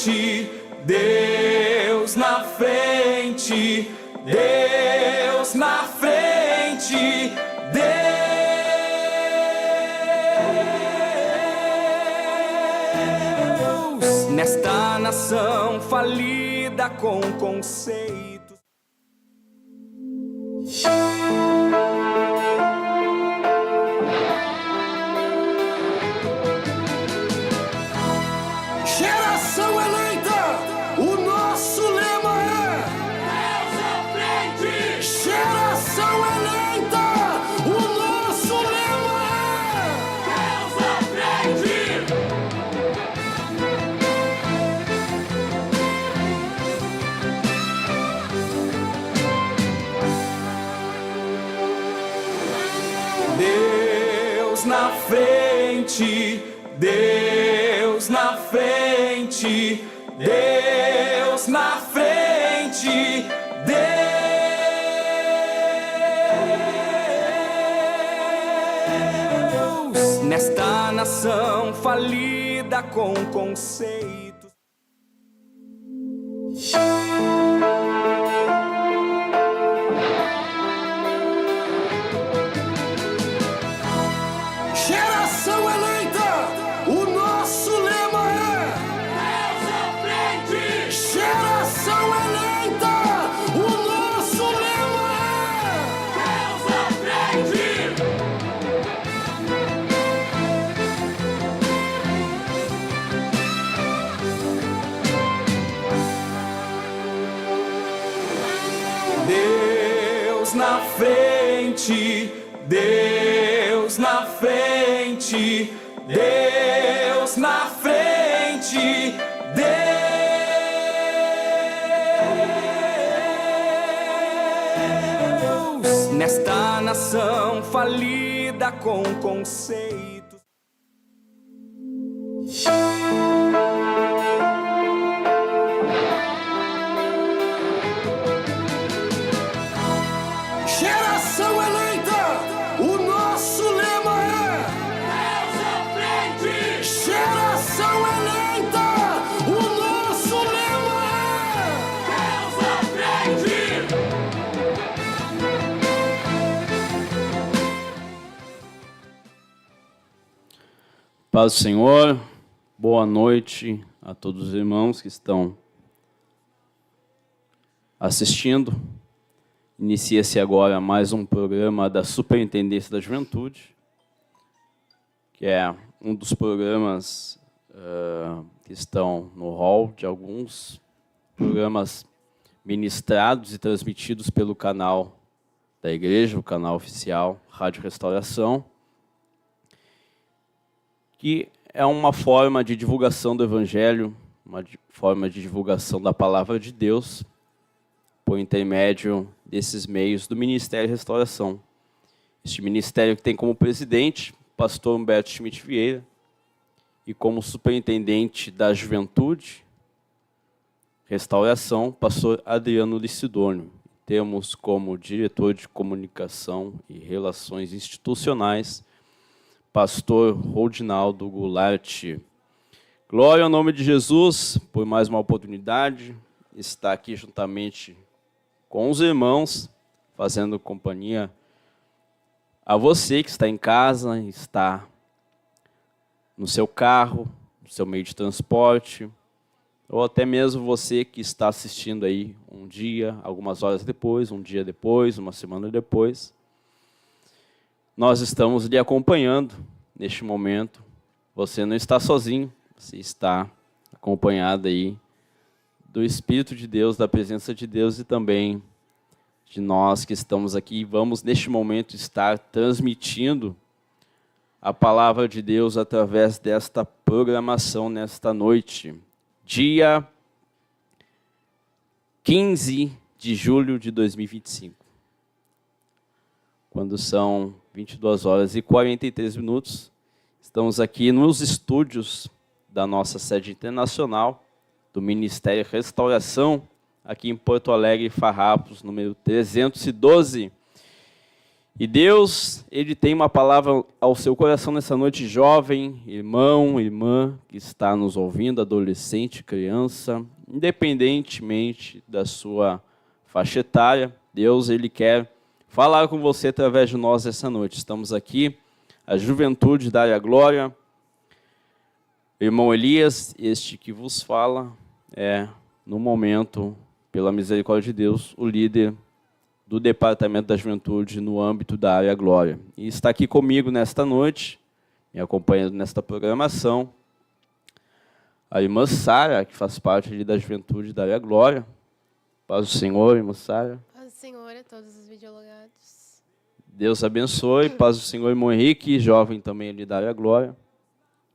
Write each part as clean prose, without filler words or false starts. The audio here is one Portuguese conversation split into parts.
frente, Deus na frente, Deus na frente, Deus nesta nação falida com conceitos. Geração eleita, o nosso lema é Deus à frente. Geração eleita, o nosso lema é Deus à frente. Deus na frente, Deus na frente, Deus na frente, Deus nesta nação falida com conceitos. Geração eleita, o nosso lema é Deus à frente. Geração eleita, o nosso lema é Deus à frente. Deus na frente, Deus na frente, Deus na frente, Deus nesta nação falida com conceitos. Geração eleita, o nosso lema é Deus à frente. Geração eleita, o nosso lema é Deus à frente. Paz do Senhor, boa noite a todos os irmãos que estão assistindo. Inicia-se agora mais um programa da Superintendência da Juventude, que é um dos programas que estão no hall de alguns programas ministrados e transmitidos pelo canal da igreja, o canal oficial Rádio Restauração, que é uma forma de divulgação do Evangelho, uma forma de divulgação da Palavra de Deus, por intermédio desses meios do Ministério Restauração. Este ministério que tem como presidente o pastor Humberto Schmidt Vieira e como superintendente da Juventude, Restauração, pastor Adriano Licidônio. Temos como diretor de comunicação e relações institucionais, pastor Rodinaldo Goulart. Glória ao nome de Jesus por mais uma oportunidade, estar aqui juntamente com os irmãos, fazendo companhia a você que está em casa, está no seu carro, no seu meio de transporte, ou até mesmo você que está assistindo aí um dia, algumas horas depois, um dia depois, uma semana depois. Nós estamos lhe acompanhando neste momento. Você não está sozinho, você está acompanhado aí do Espírito de Deus, da presença de Deus e também de nós que estamos aqui. Vamos, neste momento, estar transmitindo a Palavra de Deus através desta programação nesta noite. Dia 15 de julho de 2025. Quando são 22 horas e 43 minutos, estamos aqui nos estúdios da nossa sede internacional, do Ministério Restauração, aqui em Porto Alegre, Farrapos, número 312. E Deus, Ele tem uma palavra ao seu coração nessa noite, jovem, irmão, irmã, que está nos ouvindo, adolescente, criança, independentemente da sua faixa etária, Deus, Ele quer falar com você através de nós essa noite. Estamos aqui, a juventude da glória. Irmão Elias, este que vos fala, é, no momento, pela misericórdia de Deus, o líder do Departamento da Juventude no âmbito da área Glória. E está aqui comigo nesta noite, me acompanhando nesta programação, a irmã Sara, que faz parte ali da Juventude da área Glória. Paz do Senhor, irmã Sara. Paz do Senhor a todos os videologados. Deus abençoe. Paz do Senhor, irmão Henrique, jovem também ali da área Glória.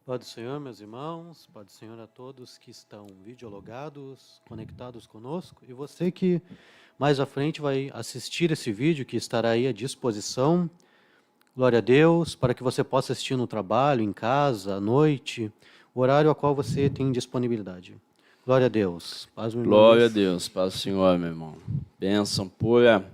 Paz do Senhor, meus irmãos, paz do Senhor a todos que estão videologados, conectados conosco, e você que mais à frente vai assistir esse vídeo que estará aí à disposição. Glória a Deus, para que você possa assistir no trabalho, em casa, à noite, o horário a qual você tem disponibilidade. Glória a Deus. Paz, meu irmão. Glória a Deus, paz do Senhor, meu irmão. Bênção pura.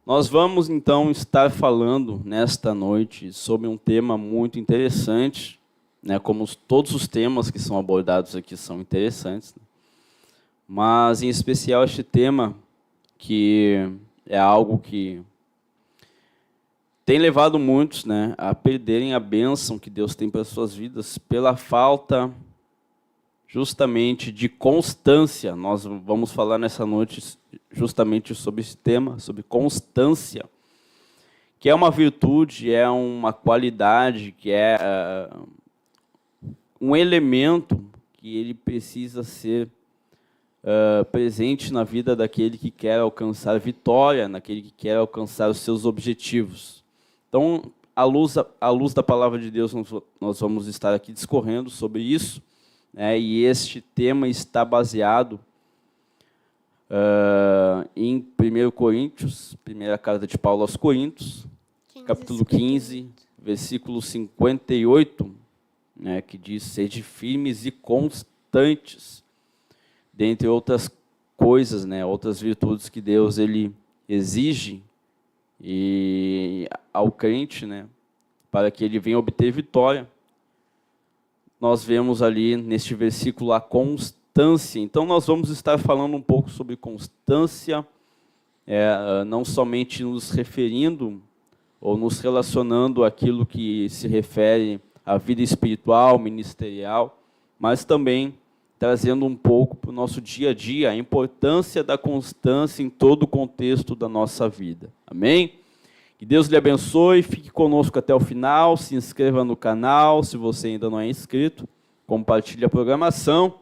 Nós vamos, então, estar falando nesta noite sobre um tema muito interessante, né, como todos os temas que são abordados aqui são interessantes, né? Mas, em especial, este tema, que é algo que tem levado muitos, né, a perderem a bênção que Deus tem para as suas vidas pela falta, justamente, de constância. Nós vamos falar nessa noite justamente sobre esse tema, sobre constância, que é uma virtude, é uma qualidade, que é um elemento que ele precisa ser presente na vida daquele que quer alcançar vitória, naquele que quer alcançar os seus objetivos. Então, à luz da palavra de Deus, nós vamos estar aqui discorrendo sobre isso, né, e este tema está baseado em 1 Coríntios, primeira carta de Paulo aos Coríntios, capítulo 15, versículo 58, né, que diz: sede firmes e constantes, dentre outras coisas, né, outras virtudes que Deus ele exige e ao crente, né, para que ele venha obter vitória. Nós vemos ali neste versículo a constância. Então nós vamos estar falando um pouco sobre constância, não somente nos referindo ou nos relacionando àquilo que se refere à vida espiritual, ministerial, mas também trazendo um pouco para o nosso dia a dia a importância da constância em todo o contexto da nossa vida. Amém? Que Deus lhe abençoe, fique conosco até o final, se inscreva no canal, se você ainda não é inscrito, compartilhe a programação,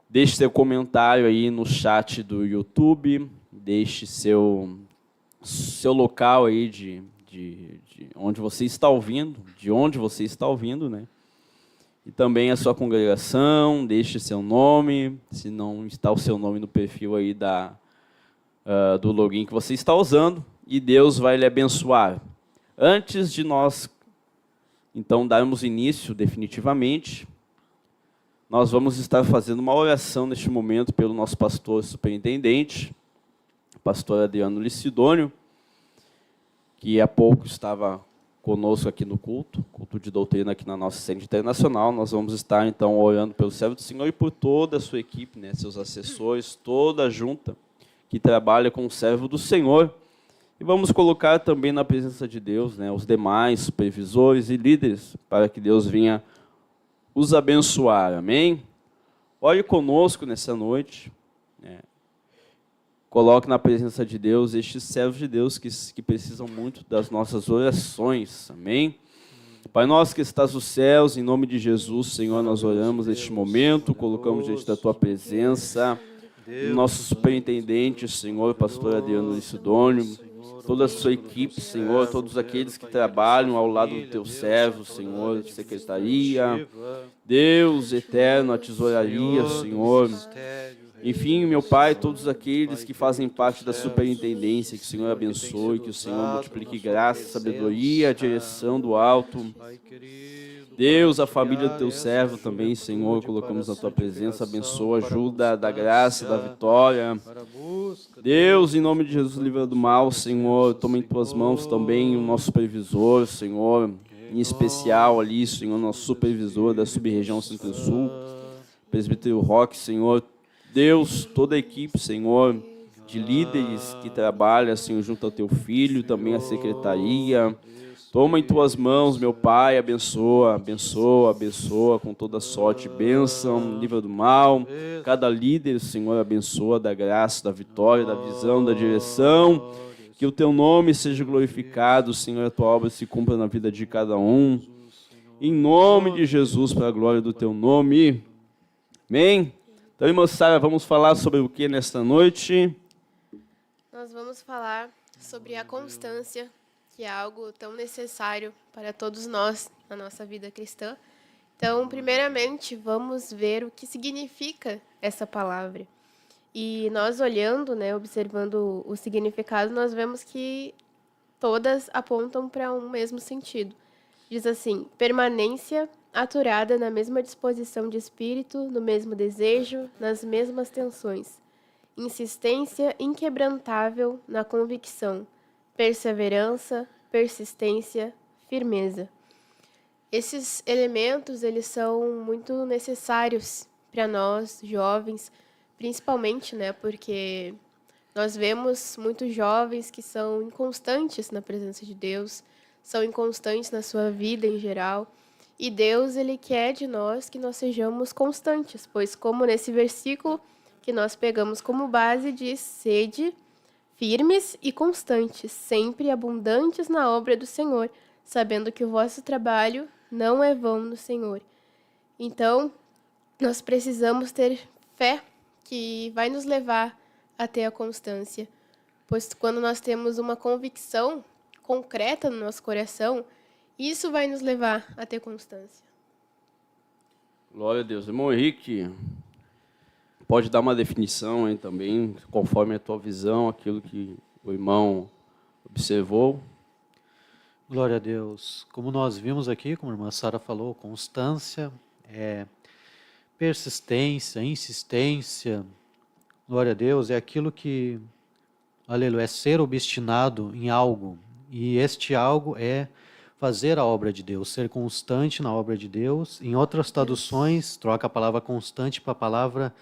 deixe seu comentário aí no chat do YouTube, deixe seu local aí de onde você está ouvindo, né? E também a sua congregação, deixe seu nome, se não está o seu nome no perfil aí do login que você está usando, e Deus vai lhe abençoar. Antes de nós, então, darmos início definitivamente, nós vamos estar fazendo uma oração neste momento pelo nosso pastor superintendente, pastor Adriano Licidônio, que há pouco estava conosco aqui no culto de doutrina aqui na nossa sede internacional. Nós vamos estar, então, orando pelo servo do Senhor e por toda a sua equipe, né, seus assessores, toda a junta que trabalha com o servo do Senhor. E vamos colocar também na presença de Deus, né, os demais supervisores e líderes, para que Deus venha os abençoar. Amém? Ore conosco nessa noite, né? Coloque na presença de Deus estes servos de Deus que precisam muito das nossas orações. Amém? Pai nosso que estás nos céus, em nome de Jesus, Senhor, nós oramos neste momento, colocamos diante da Tua presença o nosso superintendente, Senhor, pastor Adriano Licidônio, toda a sua equipe, Senhor, todos aqueles que trabalham ao lado do Teu servo, Senhor, secretaria, Deus eterno, a tesouraria, Senhor. Enfim, meu Pai, todos aqueles que fazem parte da superintendência, que o Senhor abençoe, que o Senhor multiplique graça, sabedoria, a direção do alto. Deus, a família do Teu servo também, Senhor, colocamos na Tua presença, abençoa, ajuda, da graça, da vitória. busca. Deus, em nome de Jesus, livra do mal, Senhor. Toma em tuas mãos também o nosso supervisor, Senhor. Em especial ali, Senhor, nosso supervisor da sub-região Centro-Sul, presbítero Roque, Senhor. Deus, toda a equipe, Senhor, de líderes que trabalha, Senhor, junto ao teu filho, também a secretaria. Toma em tuas mãos, meu Pai, abençoa, abençoa, abençoa com toda sorte, bênção, livra do mal. Cada líder, Senhor, abençoa, da graça, da vitória, da visão, da direção. Que o teu nome seja glorificado, Senhor, a tua obra se cumpra na vida de cada um. Em nome de Jesus, para a glória do teu nome. Amém? Então, irmã Sara, vamos falar sobre o que nesta noite? Nós vamos falar sobre a constância, que é algo tão necessário para todos nós na nossa vida cristã. Então, primeiramente, vamos ver o que significa essa palavra. E nós olhando, né, observando o significado, nós vemos que todas apontam para um mesmo sentido. Diz assim: permanência aturada na mesma disposição de espírito, no mesmo desejo, nas mesmas tensões. Insistência inquebrantável na convicção. Perseverança, persistência, firmeza. Esses elementos, eles são muito necessários para nós, jovens, principalmente, né, porque nós vemos muitos jovens que são inconstantes na presença de Deus, são inconstantes na sua vida em geral, e Deus, ele quer de nós que nós sejamos constantes, pois como nesse versículo que nós pegamos como base diz: sede firmes e constantes, sempre abundantes na obra do Senhor, sabendo que o vosso trabalho não é vão no Senhor. Então, nós precisamos ter fé que vai nos levar até a constância, pois quando nós temos uma convicção concreta no nosso coração, isso vai nos levar a ter constância. Glória a Deus. Irmão Henrique, pode dar uma definição aí também, conforme a tua visão, aquilo que o irmão observou? Glória a Deus. Como nós vimos aqui, como a irmã Sara falou, constância, persistência, insistência. Glória a Deus, é aquilo que, aleluia, é ser obstinado em algo. E este algo é fazer a obra de Deus, ser constante na obra de Deus. Em outras traduções, troca a palavra constante para a palavra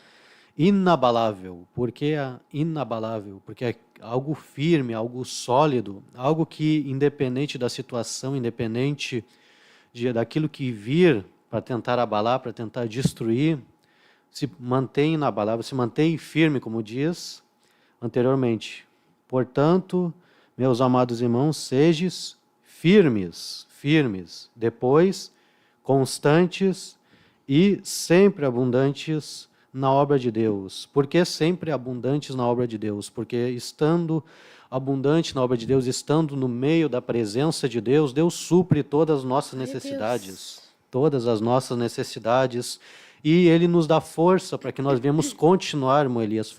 inabalável. Por que inabalável? Porque é algo firme, algo sólido, algo que, independente da situação, independente daquilo que vir para tentar abalar, para tentar destruir, se mantém inabalável, se mantém firme, como diz anteriormente. Portanto, meus amados irmãos, sejais firmes, firmes, depois constantes e sempre abundantes na obra de Deus. Por que sempre abundantes na obra de Deus? Porque estando abundante na obra de Deus, estando no meio da presença de Deus, Deus supre todas as nossas necessidades. Todas as nossas necessidades. E Ele nos dá força para que nós venhamos continuar, irmão Elias,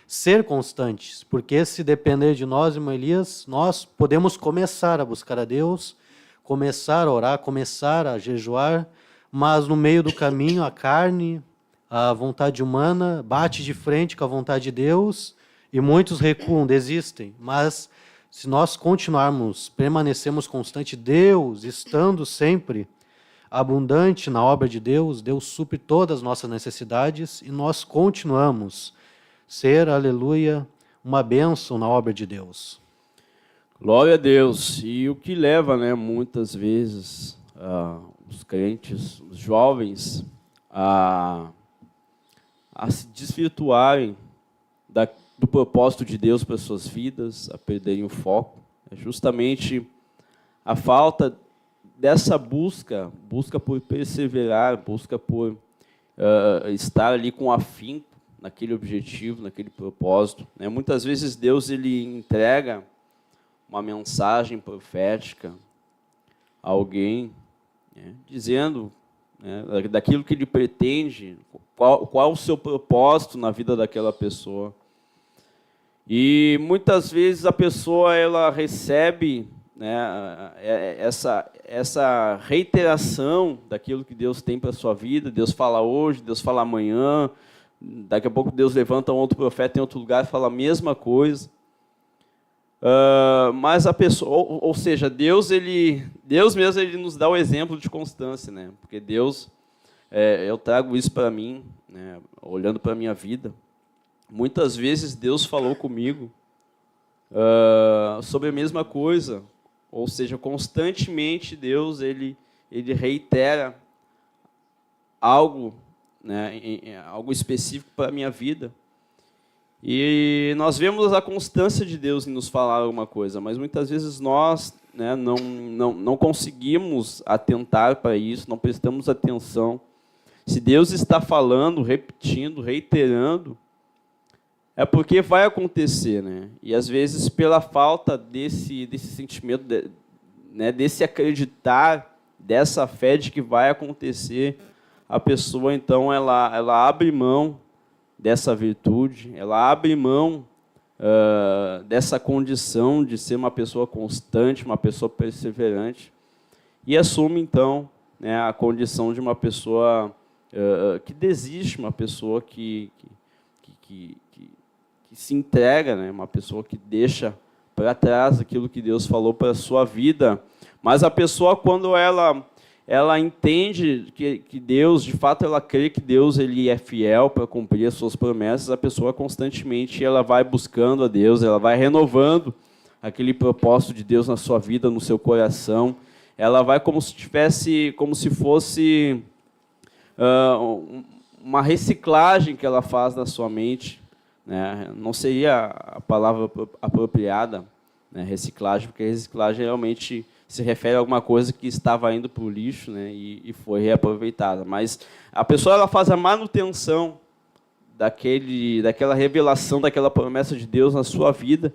ser constantes. Porque se depender de nós, irmão Elias, nós podemos começar a buscar a Deus, começar a orar, começar a jejuar, mas no meio do caminho a carne, a vontade humana bate de frente com a vontade de Deus e muitos recuam, desistem. Mas se nós continuarmos, permanecermos constantes, Deus estando sempre abundante na obra de Deus, Deus supre todas as nossas necessidades e nós continuamos ser, aleluia, uma bênção na obra de Deus. Glória a Deus. E o que leva, né, muitas vezes os crentes, os jovens, a se desvirtuarem do propósito de Deus para suas vidas, a perderem o foco, é justamente a falta dessa busca por perseverar, busca por estar ali com afinco naquele objetivo, naquele propósito, né? Muitas vezes Deus ele entrega uma mensagem profética a alguém, né, dizendo, né, daquilo que ele pretende, qual o seu propósito na vida daquela pessoa. E muitas vezes a pessoa ela recebe, né, essa reiteração daquilo que Deus tem para a sua vida. Deus fala hoje, Deus fala amanhã, Daqui a pouco Deus levanta um outro profeta em outro lugar e fala a mesma coisa. Mas a pessoa, ou seja, Deus mesmo ele nos dá o exemplo de constância, né? Porque Deus, eu trago isso para mim, né? Olhando para a minha vida. Muitas vezes Deus falou comigo sobre a mesma coisa, ou seja, constantemente Deus ele reitera algo, né, algo específico para a minha vida. E nós vemos a constância de Deus em nos falar alguma coisa, mas muitas vezes nós, né, não conseguimos atentar para isso, não prestamos atenção. Se Deus está falando, repetindo, reiterando, é porque vai acontecer, né? E às vezes pela falta desse sentimento, né, desse acreditar, dessa fé de que vai acontecer, a pessoa então ela abre mão dessa virtude, ela abre mão dessa condição de ser uma pessoa constante, uma pessoa perseverante, e assume então, né, a condição de uma pessoa que desiste, uma pessoa que se entrega, né? Uma pessoa que deixa para trás aquilo que Deus falou para a sua vida. Mas a pessoa, quando ela entende que Deus, de fato, ela crê que Deus ele é fiel para cumprir as suas promessas, a pessoa constantemente ela vai buscando a Deus, ela vai renovando aquele propósito de Deus na sua vida, no seu coração. Ela vai como se fosse uma reciclagem que ela faz na sua mente, né? Não seria a palavra apropriada, né, reciclagem, porque reciclagem realmente se refere a alguma coisa que estava indo para o lixo, né, e foi reaproveitada. Mas a pessoa ela faz a manutenção daquela revelação, daquela promessa de Deus na sua vida,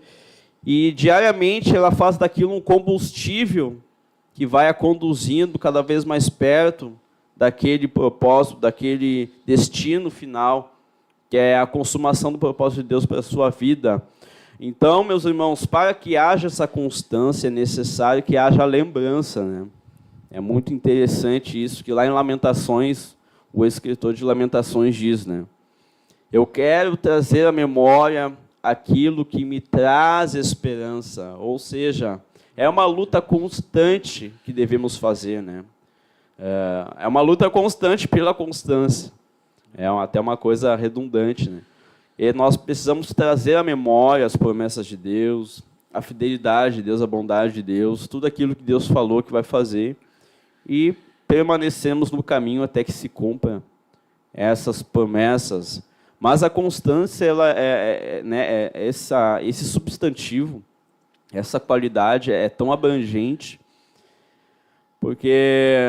e diariamente ela faz daquilo um combustível que vai a conduzindo cada vez mais perto daquele propósito, daquele destino final, que é a consumação do propósito de Deus para a sua vida. Então, meus irmãos, para que haja essa constância, é necessário que haja lembrança, né? É muito interessante isso, que lá em Lamentações, o escritor de Lamentações diz, né? Eu quero trazer à memória aquilo que me traz esperança. Ou seja, é uma luta constante que devemos fazer, né? É uma luta constante pela constância. É até uma coisa redundante, né? E nós precisamos trazer à memória as promessas de Deus, a fidelidade de Deus, a bondade de Deus, tudo aquilo que Deus falou que vai fazer, e permanecemos no caminho até que se cumpra essas promessas. Mas a constância, ela esse substantivo, essa qualidade é tão abrangente, porque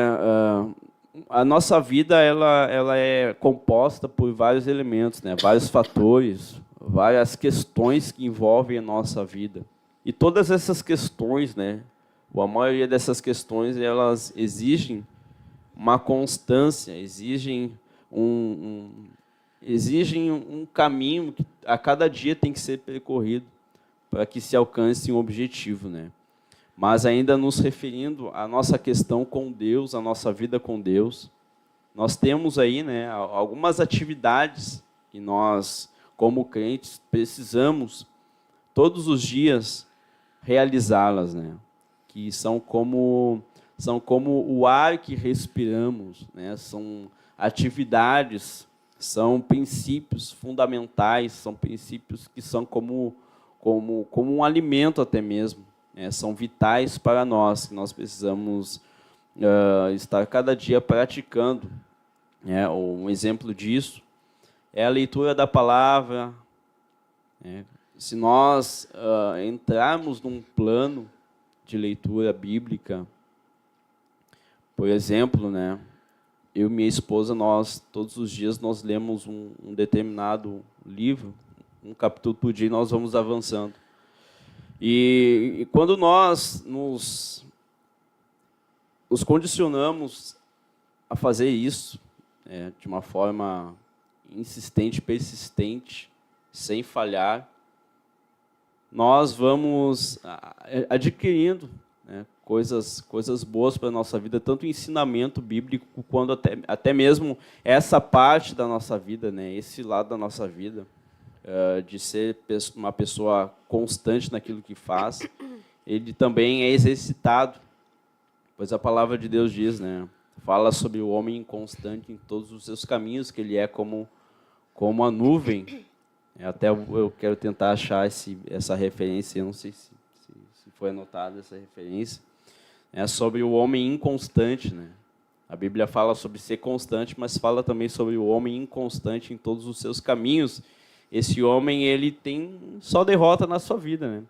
a nossa vida ela é composta por vários elementos, né? Vários fatores, várias questões que envolvem a nossa vida. E todas essas questões, né? A maioria dessas questões, elas exigem uma constância, exigem um caminho que a cada dia tem que ser percorrido para que se alcance um objetivo, né? Mas ainda nos referindo à nossa questão com Deus, à nossa vida com Deus, nós temos aí, né, algumas atividades que nós, como crentes, precisamos todos os dias realizá-las, né? Que são como o ar que respiramos, né? São atividades, são princípios fundamentais, são princípios que são como um alimento até mesmo. São vitais para nós, que nós precisamos estar cada dia praticando. Um exemplo disso é a leitura da palavra. Se nós entrarmos num plano de leitura bíblica, por exemplo, né, eu e minha esposa, nós todos os dias nós lemos um determinado livro, um capítulo por dia, e nós vamos avançando. E quando nós nos condicionamos a fazer isso, de uma forma insistente, persistente, sem falhar, nós vamos adquirindo, né, coisas boas para a nossa vida, tanto ensinamento bíblico, quanto até mesmo essa parte da nossa vida, né? Esse lado da nossa vida, de ser uma pessoa constante naquilo que faz, ele também é exercitado, pois a palavra de Deus diz, né? Fala sobre o homem inconstante em todos os seus caminhos, que ele é como a nuvem. Até eu quero tentar achar essa referência, eu não sei se foi anotada essa referência. É sobre o homem inconstante, né? A Bíblia fala sobre ser constante, mas fala também sobre o homem inconstante em todos os seus caminhos. Esse homem, ele tem só derrota na sua vida, né?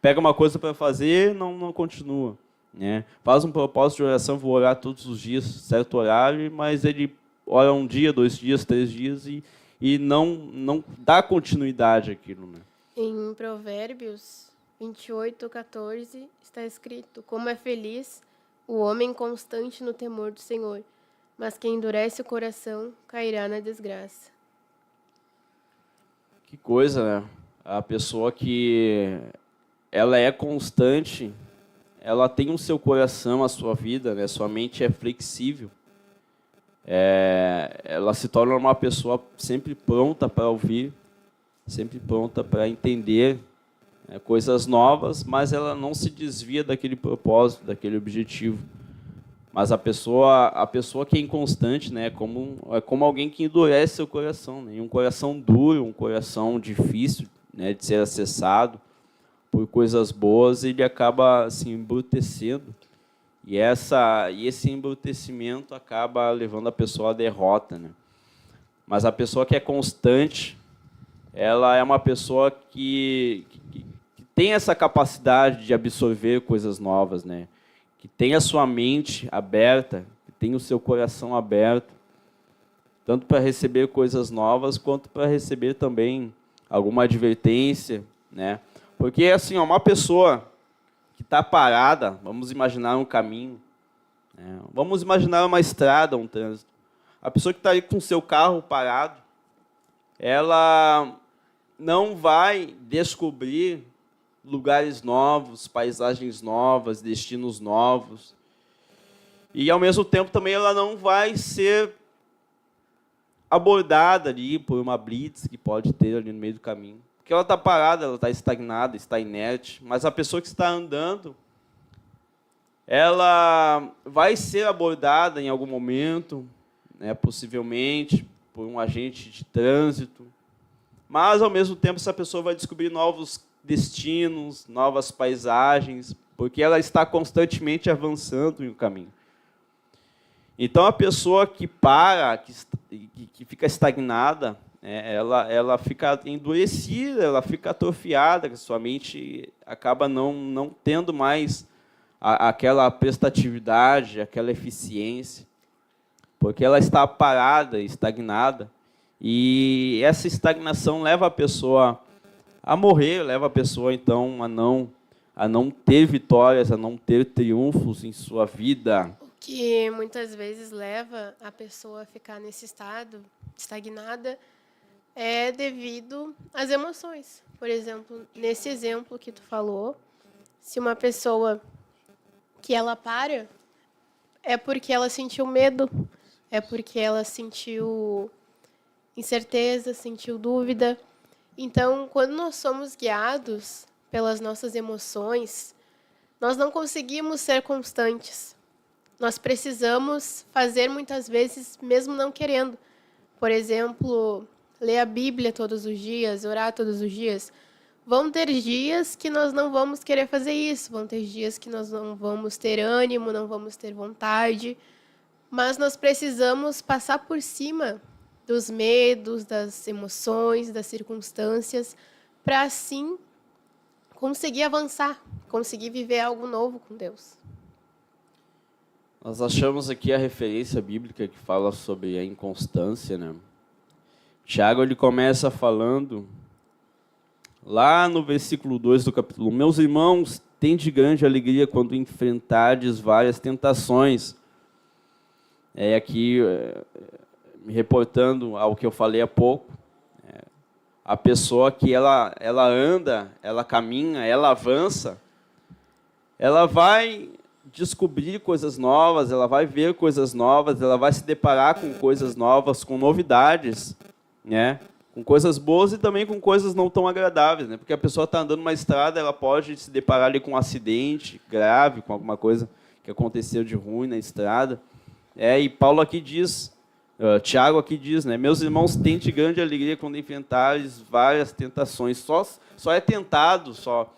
Pega uma coisa para fazer, não continua, né? Faz um propósito de oração, vou orar todos os dias, certo horário, mas ele ora 1 dia, 2 dias, 3 dias e não dá continuidade àquilo, né? Em Provérbios 28:14 está escrito: como é feliz o homem constante no temor do Senhor, mas quem endurece o coração cairá na desgraça. Que coisa, né? A pessoa que ela é constante, ela tem o seu coração, a sua vida, né? Sua mente é flexível. Ela se torna uma pessoa sempre pronta para ouvir, sempre pronta para entender coisas novas, mas ela não se desvia daquele propósito, daquele objetivo. Mas a pessoa que é inconstante, né, é como alguém que endurece seu coração, né? E um coração duro, um coração difícil, né, de ser acessado por coisas boas, ele acaba se embrutecendo. E esse embrutecimento acaba levando a pessoa à derrota, né? Mas a pessoa que é constante, ela é uma pessoa que tem essa capacidade de absorver coisas novas, né? Que tem a sua mente aberta, que tem o seu coração aberto, tanto para receber coisas novas, quanto para receber também alguma advertência, né? Porque, assim, uma pessoa que está parada, vamos imaginar um caminho, né? Vamos imaginar uma estrada, um trânsito. A pessoa que está aí com o seu carro parado, ela não vai descobrir lugares novos, paisagens novas, destinos novos. E, ao mesmo tempo, também ela não vai ser abordada ali por uma blitz que pode ter ali no meio do caminho. Porque ela está parada, ela está estagnada, está inerte. Mas a pessoa que está andando, ela vai ser abordada em algum momento, né, possivelmente, por um agente de trânsito. Mas, ao mesmo tempo, essa pessoa vai descobrir novos destinos, novas paisagens, porque ela está constantemente avançando no caminho. Então, a pessoa que para, que fica estagnada, ela fica endurecida, ela fica atrofiada, que sua mente acaba não tendo mais aquela prestatividade, aquela eficiência, porque ela está parada, estagnada, e essa estagnação leva a pessoa a morrer, leva a pessoa, então, a não ter vitórias, a não ter triunfos em sua vida. O que muitas vezes leva a pessoa a ficar nesse estado, estagnada, é devido às emoções. Por exemplo, nesse exemplo que tu falou, se uma pessoa que ela para, é porque ela sentiu medo, é porque ela sentiu incerteza, sentiu dúvida. Então, quando nós somos guiados pelas nossas emoções, nós não conseguimos ser constantes. Nós precisamos fazer muitas vezes, mesmo não querendo. Por exemplo, ler a Bíblia todos os dias, orar todos os dias. Vão ter dias que nós não vamos querer fazer isso, vão ter dias que nós não vamos ter ânimo, não vamos ter vontade, mas nós precisamos passar por cima dos medos, das emoções, das circunstâncias, para assim conseguir avançar, conseguir viver algo novo com Deus. Nós achamos aqui a referência bíblica que fala sobre a inconstância, né? Tiago, ele começa falando, lá no versículo 2 do capítulo 1, meus irmãos, tende grande alegria quando enfrentardes várias tentações. Aqui, me reportando ao que eu falei há pouco, a pessoa que ela anda, ela caminha, ela avança, ela vai descobrir coisas novas, ela vai ver coisas novas, ela vai se deparar com coisas novas, com novidades, né? Com coisas boas e também com coisas não tão agradáveis, né? Porque a pessoa está andando numa estrada, ela pode se deparar ali com um acidente grave, com alguma coisa que aconteceu de ruim na estrada. E Paulo aqui diz, Tiago aqui diz, né? Meus irmãos, tente grande alegria quando enfrentares várias tentações. Só é tentado, só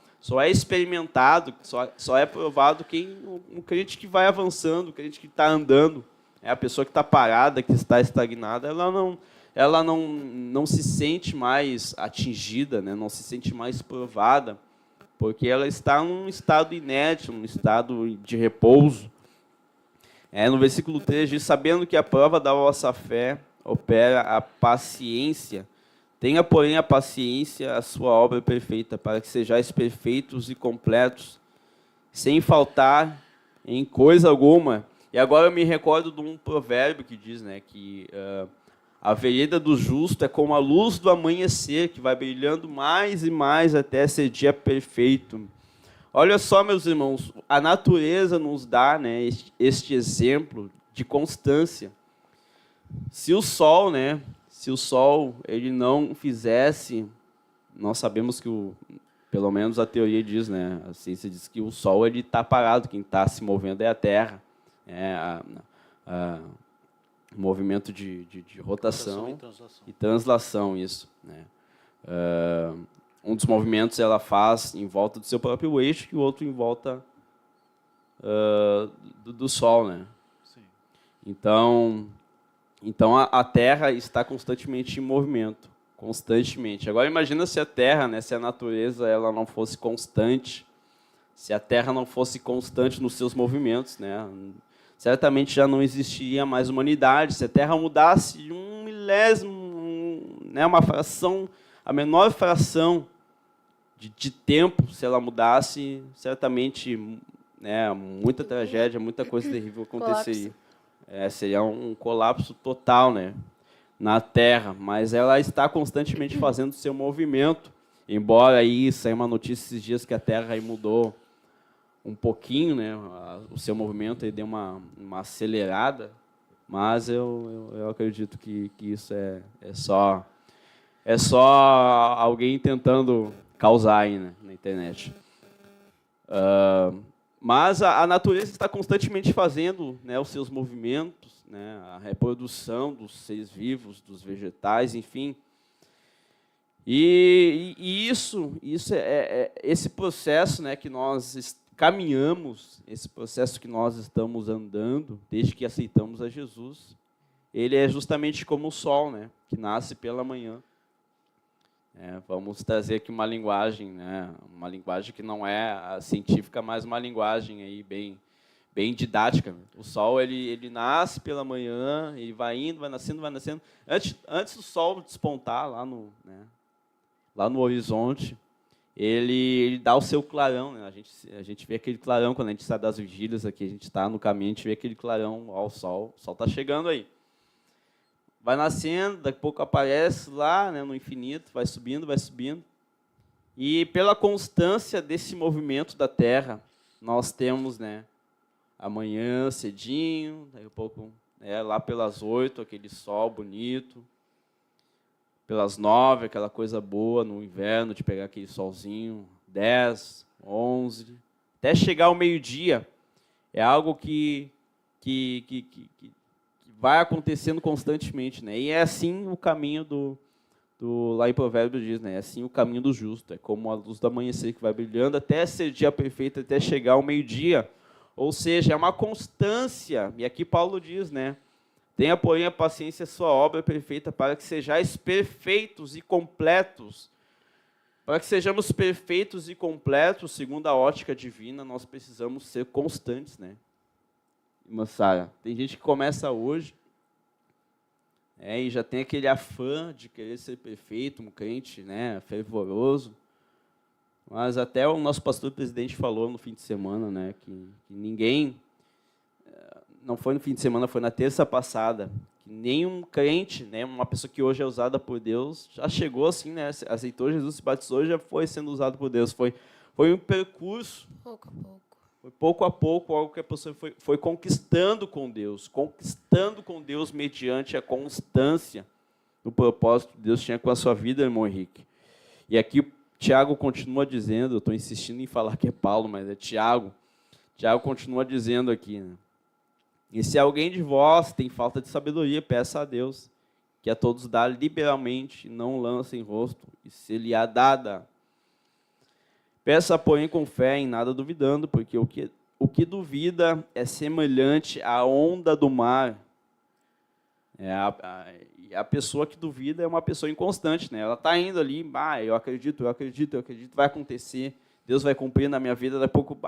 é experimentado, só é provado quem um crente que vai avançando, o crente que está andando. É a pessoa que está parada, que está estagnada, ela não se sente mais atingida, né? Não se sente mais provada, porque ela está num estado inerte, num estado de repouso. No versículo 3 diz, sabendo que a prova da vossa fé opera a paciência, tenha, porém, a paciência a sua obra perfeita, para que sejais perfeitos e completos, sem faltar em coisa alguma. E agora eu me recordo de um provérbio que diz, né, que a vereda do justo é como a luz do amanhecer, que vai brilhando mais e mais até ser dia perfeito. Olha só, meus irmãos, a natureza nos dá, né, este exemplo de constância. Se o sol ele não fizesse, nós sabemos que pelo menos a teoria diz, né, a ciência diz que o sol ele está parado, quem está se movendo é a Terra, movimento de rotação e translação, isso, né? Um dos movimentos ela faz em volta do seu próprio eixo e o outro em volta do Sol, né? Sim. Então a Terra está constantemente em movimento, constantemente. Agora imagina se a Terra, né, se a natureza ela não fosse constante, se a Terra não fosse constante nos seus movimentos, né? Certamente já não existiria mais humanidade. Se a Terra mudasse um milésimo, né, uma fração, a menor fração de tempo, se ela mudasse, certamente, né, muita tragédia, muita coisa terrível aconteceria. Seria um colapso total, né, na Terra. Mas ela está constantemente fazendo seu movimento. Embora aí saiu uma notícia esses dias que a Terra aí mudou um pouquinho, né, o seu movimento aí deu uma acelerada, mas eu acredito que isso é só alguém tentando causar aí, né, na internet. Mas a natureza está constantemente fazendo, né, os seus movimentos, né, a reprodução dos seres vivos, dos vegetais, enfim. E isso esse processo, né, que nós caminhamos, esse processo que nós estamos andando desde que aceitamos a Jesus, ele é justamente como o sol, né, que nasce pela manhã. Vamos trazer aqui uma linguagem, né, uma linguagem que não é a científica, mas uma linguagem aí bem didática. O sol ele nasce pela manhã, ele vai indo, vai nascendo. Antes do sol despontar lá no horizonte, ele dá o seu clarão, né? A gente vê aquele clarão quando a gente sai das vigílias aqui, a gente está no caminho, a gente vê aquele clarão ao sol. O sol está chegando aí. Vai nascendo, daqui a pouco aparece lá, né, no infinito, vai subindo. E pela constância desse movimento da Terra, nós temos, né, amanhã cedinho, daqui a pouco, lá pelas 8, aquele sol bonito. Pelas 9, aquela coisa boa no inverno, de pegar aquele solzinho, 10, 11, até chegar ao meio-dia. É algo que vai acontecendo constantemente, né? E é assim o caminho lá em Provérbios diz, né? É assim o caminho do justo, é como a luz do amanhecer que vai brilhando até ser dia perfeito, até chegar ao meio-dia. Ou seja, é uma constância, e aqui Paulo diz, né? Tenha, porém, a paciência a sua obra perfeita, para que sejais perfeitos e completos. Para que sejamos perfeitos e completos, segundo a ótica divina, nós precisamos ser constantes, né? Irmã Sara, tem gente que começa hoje, e já tem aquele afã de querer ser perfeito, um crente, né, fervoroso. Mas até o nosso pastor presidente falou no fim de semana, né, que ninguém... Não foi no fim de semana, foi na terça passada, que nenhum crente, né, uma pessoa que hoje é usada por Deus, já chegou assim, né, aceitou Jesus, se batizou, já foi sendo usado por Deus. Foi um percurso. Pouco a pouco. Foi pouco a pouco algo que a pessoa foi conquistando com Deus mediante a constância do propósito que Deus tinha com a sua vida, irmão Henrique. E aqui Tiago continua dizendo, eu estou insistindo em falar que é Paulo, mas é Tiago. Tiago continua dizendo aqui, né? E se alguém de vós tem falta de sabedoria, peça a Deus, que a todos dá liberalmente, não lança em rosto, e se lhe há dada. Peça, porém, com fé, em nada duvidando, porque o que duvida é semelhante à onda do mar. E a pessoa que duvida é uma pessoa inconstante, né? Ela está indo ali, eu acredito, vai acontecer, Deus vai cumprir na minha vida, daqui a pouco,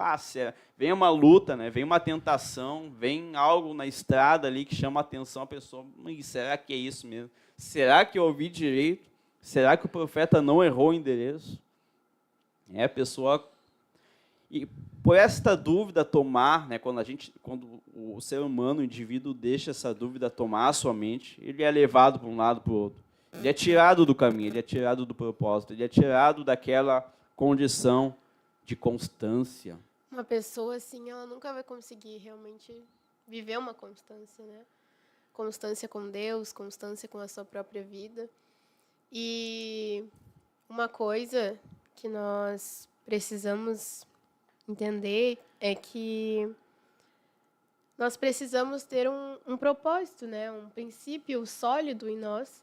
vem uma luta, né? Vem uma tentação, vem algo na estrada ali que chama a atenção, a pessoa, será que é isso mesmo? Será que eu ouvi direito? Será que o profeta não errou o endereço? A pessoa, e por esta dúvida tomar, né, quando o ser humano, o indivíduo, deixa essa dúvida tomar a sua mente, ele é levado para um lado para o outro. Ele é tirado do caminho, ele é tirado do propósito, ele é tirado daquela condição de constância. Uma pessoa assim, ela nunca vai conseguir realmente viver uma constância, né? Constância com Deus, constância com a sua própria vida. E uma coisa que nós precisamos entender é que nós precisamos ter um propósito, né? Um princípio sólido em nós,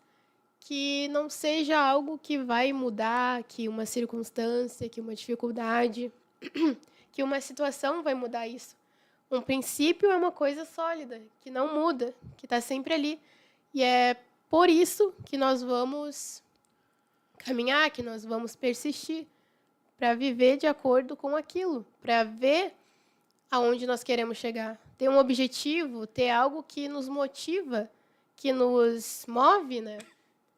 que não seja algo que vai mudar, que uma circunstância, que uma dificuldade, que uma situação vai mudar isso. Um princípio é uma coisa sólida, que não muda, que está sempre ali. E é por isso que nós vamos caminhar, que nós vamos persistir, para viver de acordo com aquilo, para ver aonde nós queremos chegar. Ter um objetivo, ter algo que nos motiva, que nos move, né?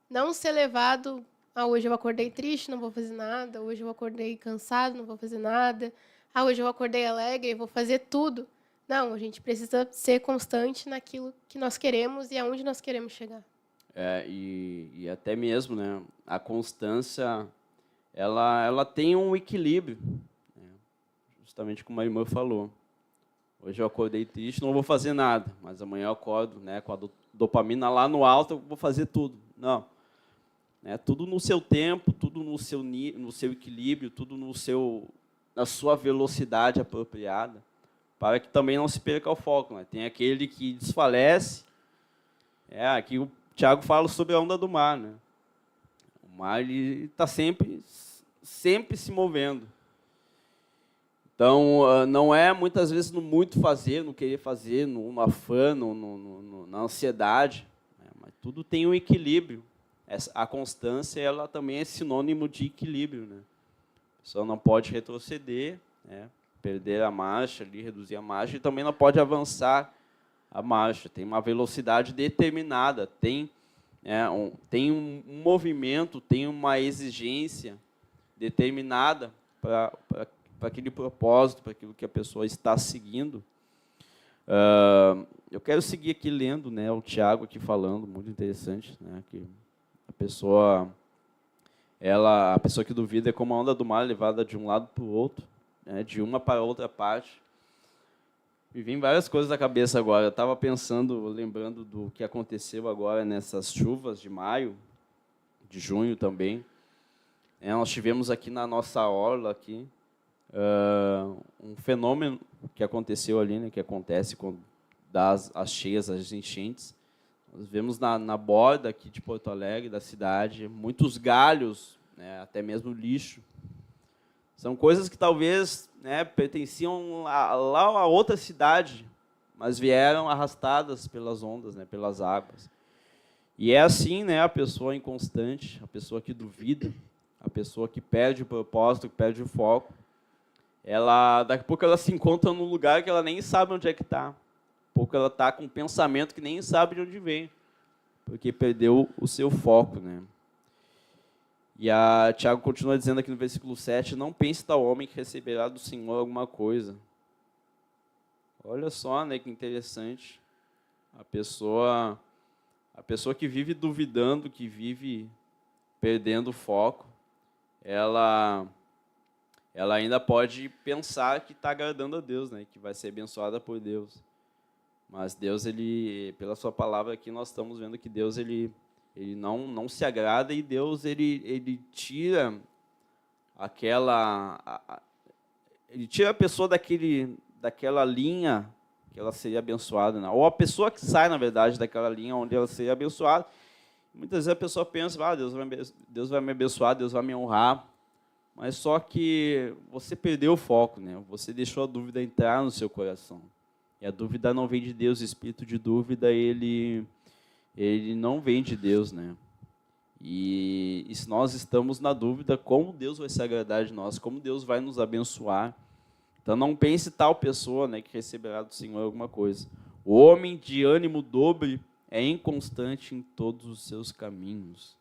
Não ser levado, hoje eu acordei triste, não vou fazer nada, hoje eu acordei cansado, não vou fazer nada, hoje eu acordei alegre, vou fazer tudo. Não, a gente precisa ser constante naquilo que nós queremos e aonde nós queremos chegar. E até mesmo, né, a constância, ela tem um equilíbrio, né, justamente como a irmã falou. Hoje eu acordei triste, não vou fazer nada, mas amanhã eu acordo, né, com a dopamina lá no alto, eu vou fazer tudo. Não. Tudo no seu tempo, tudo no seu equilíbrio, tudo na sua velocidade apropriada, para que também não se perca o foco. Né? Tem aquele que desfalece, aqui o Tiago fala sobre a onda do mar. Né? O mar está sempre se movendo. Então, não é muitas vezes no muito fazer, no querer fazer, no afã, na ansiedade, né? Mas tudo tem um equilíbrio. A constância, ela também é sinônimo de equilíbrio, né? A pessoa não pode retroceder, né? Perder a marcha, ali, reduzir a marcha, e também não pode avançar a marcha. Tem uma velocidade determinada, tem um movimento, tem uma exigência determinada para aquele propósito, para aquilo que a pessoa está seguindo. Eu quero seguir aqui lendo, né, o Tiago aqui falando, muito interessante, né, que a pessoa que duvida é como a onda do mar levada de um lado para o outro, né, de uma para outra parte. Me vem várias coisas na cabeça agora. Eu estava pensando, lembrando do que aconteceu agora nessas chuvas de maio, de junho também. Nós tivemos aqui na nossa orla aqui, um fenômeno que aconteceu ali, né, que acontece quando dá as cheias, as enchentes. Nós vemos na borda aqui de Porto Alegre, da cidade, muitos galhos, né, até mesmo lixo. São coisas que talvez, né, pertenciam lá a outra cidade, mas vieram arrastadas pelas ondas, né, pelas águas. E é assim, né, a pessoa inconstante, a pessoa que duvida, a pessoa que perde o propósito, que perde o foco, daqui a pouco ela se encontra num lugar que ela nem sabe onde é que está. Daqui a pouco ela está com um pensamento que nem sabe de onde vem, porque perdeu o seu foco, né? E Tiago continua dizendo aqui no versículo 7, não pense tal homem que receberá do Senhor alguma coisa. Olha só, né, que interessante. A pessoa que vive duvidando, que vive perdendo o foco, ela ela ainda pode pensar que está agradando a Deus, né? Que vai ser abençoada por Deus. Mas Deus, ele, pela sua palavra aqui, nós estamos vendo que Deus, ele não se agrada, e Deus, ele tira ele tira a pessoa daquela linha que ela seria abençoada, né? Ou a pessoa que sai, na verdade, daquela linha onde ela seria abençoada. Muitas vezes a pessoa pensa, Deus vai me abençoar, Deus vai me honrar, mas só que você perdeu o foco, né? Você deixou a dúvida entrar no seu coração. E a dúvida não vem de Deus, o espírito de dúvida, ele não vem de Deus, né? E se nós estamos na dúvida, como Deus vai se agradar de nós, como Deus vai nos abençoar. Então não pense tal pessoa, né, que receberá do Senhor alguma coisa. O homem de ânimo dobre é inconstante em todos os seus caminhos.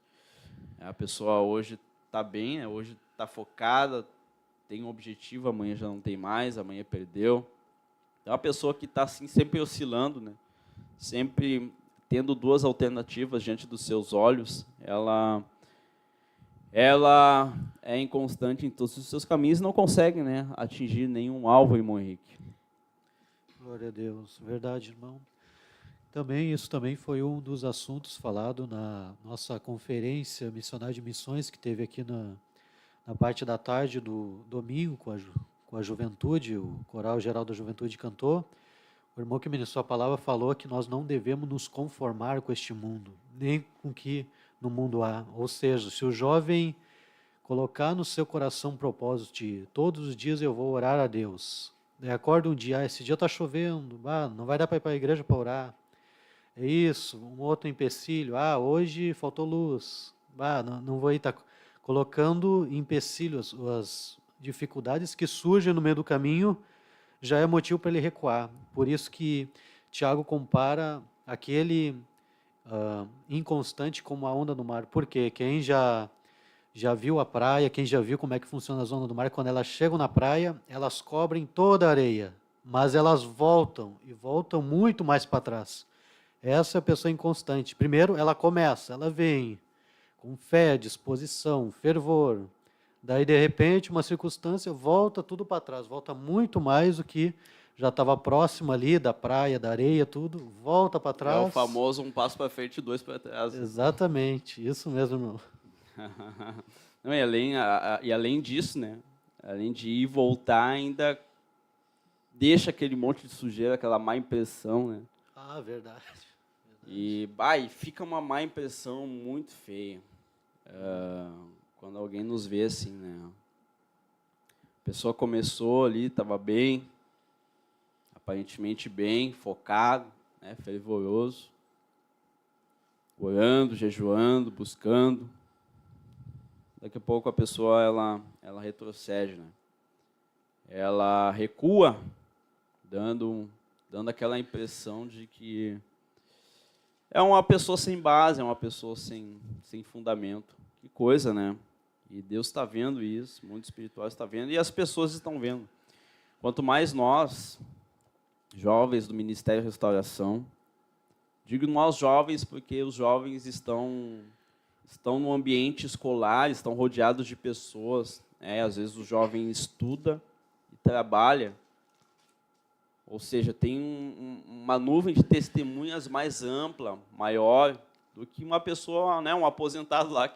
A pessoa hoje está bem, né, hoje está focada, tem um objetivo, amanhã já não tem mais, amanhã perdeu. É uma pessoa que está assim, sempre oscilando, né, sempre tendo duas alternativas diante dos seus olhos. Ela é inconstante em todos os seus caminhos e não consegue, né, atingir nenhum alvo, irmão Henrique. Glória a Deus. Verdade, irmão. Isso também foi um dos assuntos falado na nossa conferência missionária de missões, que teve aqui na parte da tarde do domingo com a juventude, o Coral Geral da Juventude cantou. O irmão que ministrou a palavra falou que nós não devemos nos conformar com este mundo, nem com o que no mundo há. Ou seja, se o jovem colocar no seu coração um propósito de todos os dias eu vou orar a Deus. Acorda um dia, esse dia está chovendo, não vai dar para ir para a igreja para orar. É isso, um outro empecilho, hoje faltou luz, não vou ir, tá colocando empecilhos, as dificuldades que surgem no meio do caminho, já é motivo para ele recuar. Por isso que Tiago compara aquele inconstante como a onda do mar. Porque quem já viu a praia, quem já viu como é que funciona as ondas do mar, quando elas chegam na praia, elas cobrem toda a areia, mas elas voltam, e voltam muito mais para trás. Essa é a pessoa inconstante. Primeiro, ela começa, ela vem com fé, disposição, fervor. Daí, de repente, uma circunstância, volta tudo para trás, volta muito mais do que já estava próximo ali da praia, da areia, tudo, volta para trás. É o famoso um passo para frente e dois para trás. Exatamente, isso mesmo, irmão. Não, e além disso, né? Além de ir e voltar, ainda deixa aquele monte de sujeira, aquela má impressão, né? Verdade. E fica uma má impressão muito feia. Quando alguém nos vê assim, né? A pessoa começou ali, estava bem, aparentemente bem, focado, né? Fervoroso, orando, jejuando, buscando. Daqui a pouco a pessoa ela retrocede, né? Ela recua, dando aquela impressão de que é uma pessoa sem base, é uma pessoa sem fundamento. Que coisa, né? E Deus está vendo isso, o mundo espiritual está vendo, e as pessoas estão vendo. Quanto mais nós, jovens do Ministério Restauração, digo nós jovens porque os jovens estão no ambiente escolar, estão rodeados de pessoas, às vezes o jovem estuda e trabalha, ou seja, tem uma nuvem de testemunhas mais ampla, maior, do que uma pessoa, né, um aposentado lá,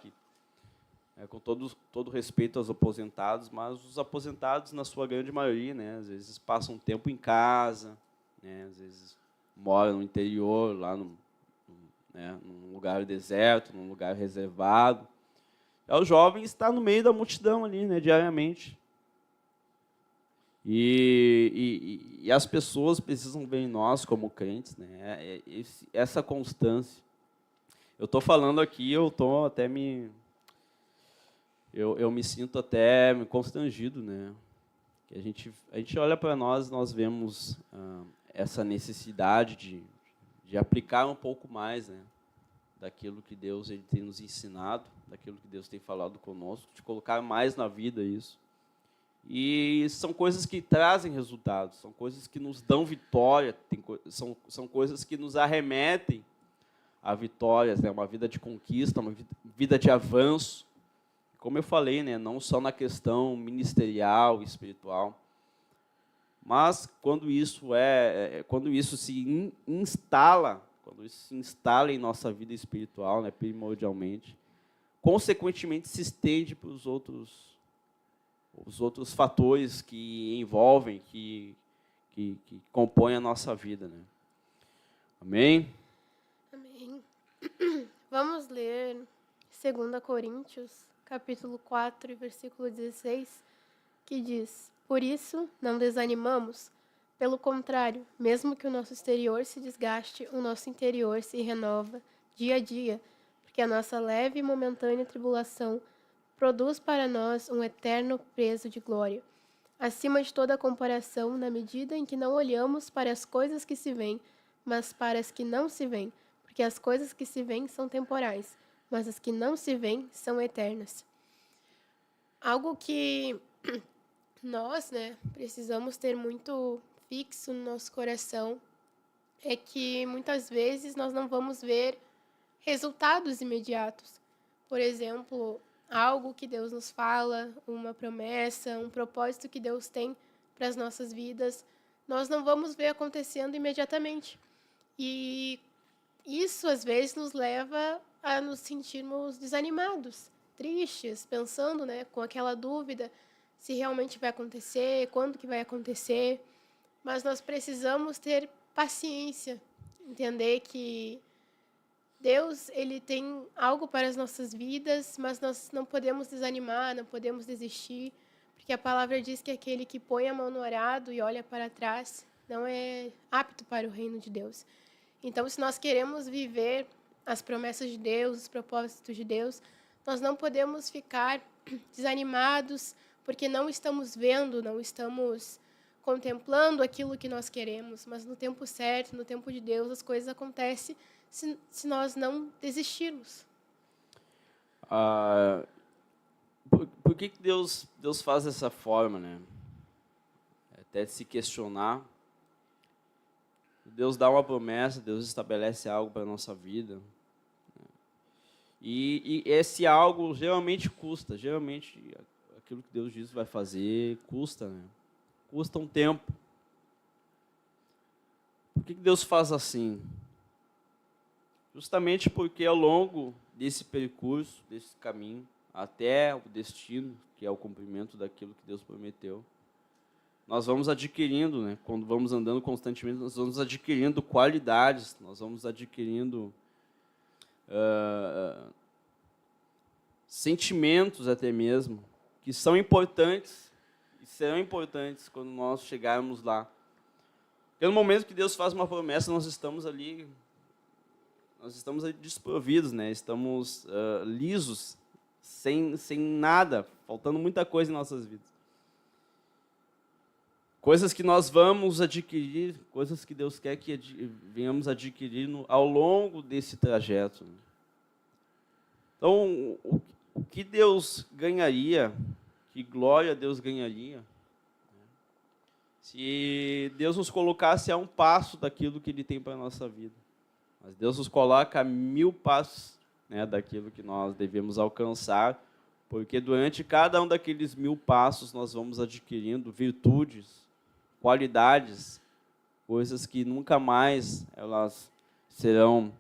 com todo respeito aos aposentados, mas os aposentados, na sua grande maioria, né, às vezes passam tempo em casa, né, às vezes moram no interior, lá num lugar deserto, num lugar reservado. O jovem está no meio da multidão ali, né, diariamente. E as pessoas precisam ver em nós, como crentes, né, essa constância. Eu estou falando aqui, eu me sinto até constrangido, né? Que a gente olha para nós vemos essa necessidade de aplicar um pouco mais, né, daquilo que Deus ele tem nos ensinado, daquilo que Deus tem falado conosco, de colocar mais na vida isso. E são coisas que trazem resultados, são coisas que nos dão vitória, são coisas que nos arremetem a vitórias, né? Uma vida de conquista, uma vida de avanço. como eu falei, né, não só na questão ministerial, espiritual, mas quando isso instala em nossa vida espiritual, né, primordialmente, consequentemente se estende para os outros fatores que envolvem, que compõem a nossa vida, né? Amém? Amém. Vamos ler 2 Coríntios, capítulo 4, versículo 16, que diz: Por isso, não desanimamos. Pelo contrário, mesmo que o nosso exterior se desgaste, o nosso interior se renova dia a dia, porque a nossa leve e momentânea tribulação produz para nós um eterno peso de glória, acima de toda comparação, na medida em que não olhamos para as coisas que se veem, mas para as que não se veem, porque as coisas que se veem são temporais, mas as que não se veem são eternas. Algo que nós, precisamos ter muito fixo no nosso coração é que muitas vezes nós não vamos ver resultados imediatos. Por exemplo, algo que Deus nos fala, uma promessa, um propósito que Deus tem para as nossas vidas, nós não vamos ver acontecendo imediatamente. E isso, às vezes, nos leva a nos sentirmos desanimados, tristes, pensando, com aquela dúvida se realmente vai acontecer, quando que vai acontecer. Mas nós precisamos ter paciência, entender que Deus, ele tem algo para as nossas vidas, mas nós não podemos desanimar, não podemos desistir, porque a palavra diz que aquele que põe a mão no arado e olha para trás não é apto para o reino de Deus. Então, se nós queremos viver as promessas de Deus, os propósitos de Deus, nós não podemos ficar desanimados, porque não estamos vendo, não estamos contemplando aquilo que nós queremos, mas no tempo certo, no tempo de Deus, as coisas acontecem se nós não desistirmos. Por que Deus faz dessa forma, né? Até de se questionar. Deus dá uma promessa, Deus estabelece algo para a nossa vida. E esse algo geralmente custa. Geralmente, aquilo que Deus diz vai fazer custa, né? Custa um tempo. Por que Deus faz assim? Justamente porque ao longo desse percurso, desse caminho, até o destino, que é o cumprimento daquilo que Deus prometeu, nós vamos adquirindo, né? Quando vamos andando constantemente, nós vamos adquirindo qualidades, nós vamos adquirindo sentimentos até mesmo, que são importantes e serão importantes quando nós chegarmos lá. Porque no momento que Deus faz uma promessa, nós estamos ali desprovidos, né? Estamos lisos, sem nada, faltando muita coisa em nossas vidas. Coisas que nós vamos adquirir, coisas que Deus quer que venhamos adquirir ao longo desse trajeto. Então, o que Deus ganharia, que glória Deus ganharia, se Deus nos colocasse a um passo daquilo que Ele tem para a nossa vida. Mas Deus nos coloca a 1000 passos, né, daquilo que nós devemos alcançar, porque durante cada um daqueles 1000 passos nós vamos adquirindo virtudes, qualidades, coisas que nunca mais elas serão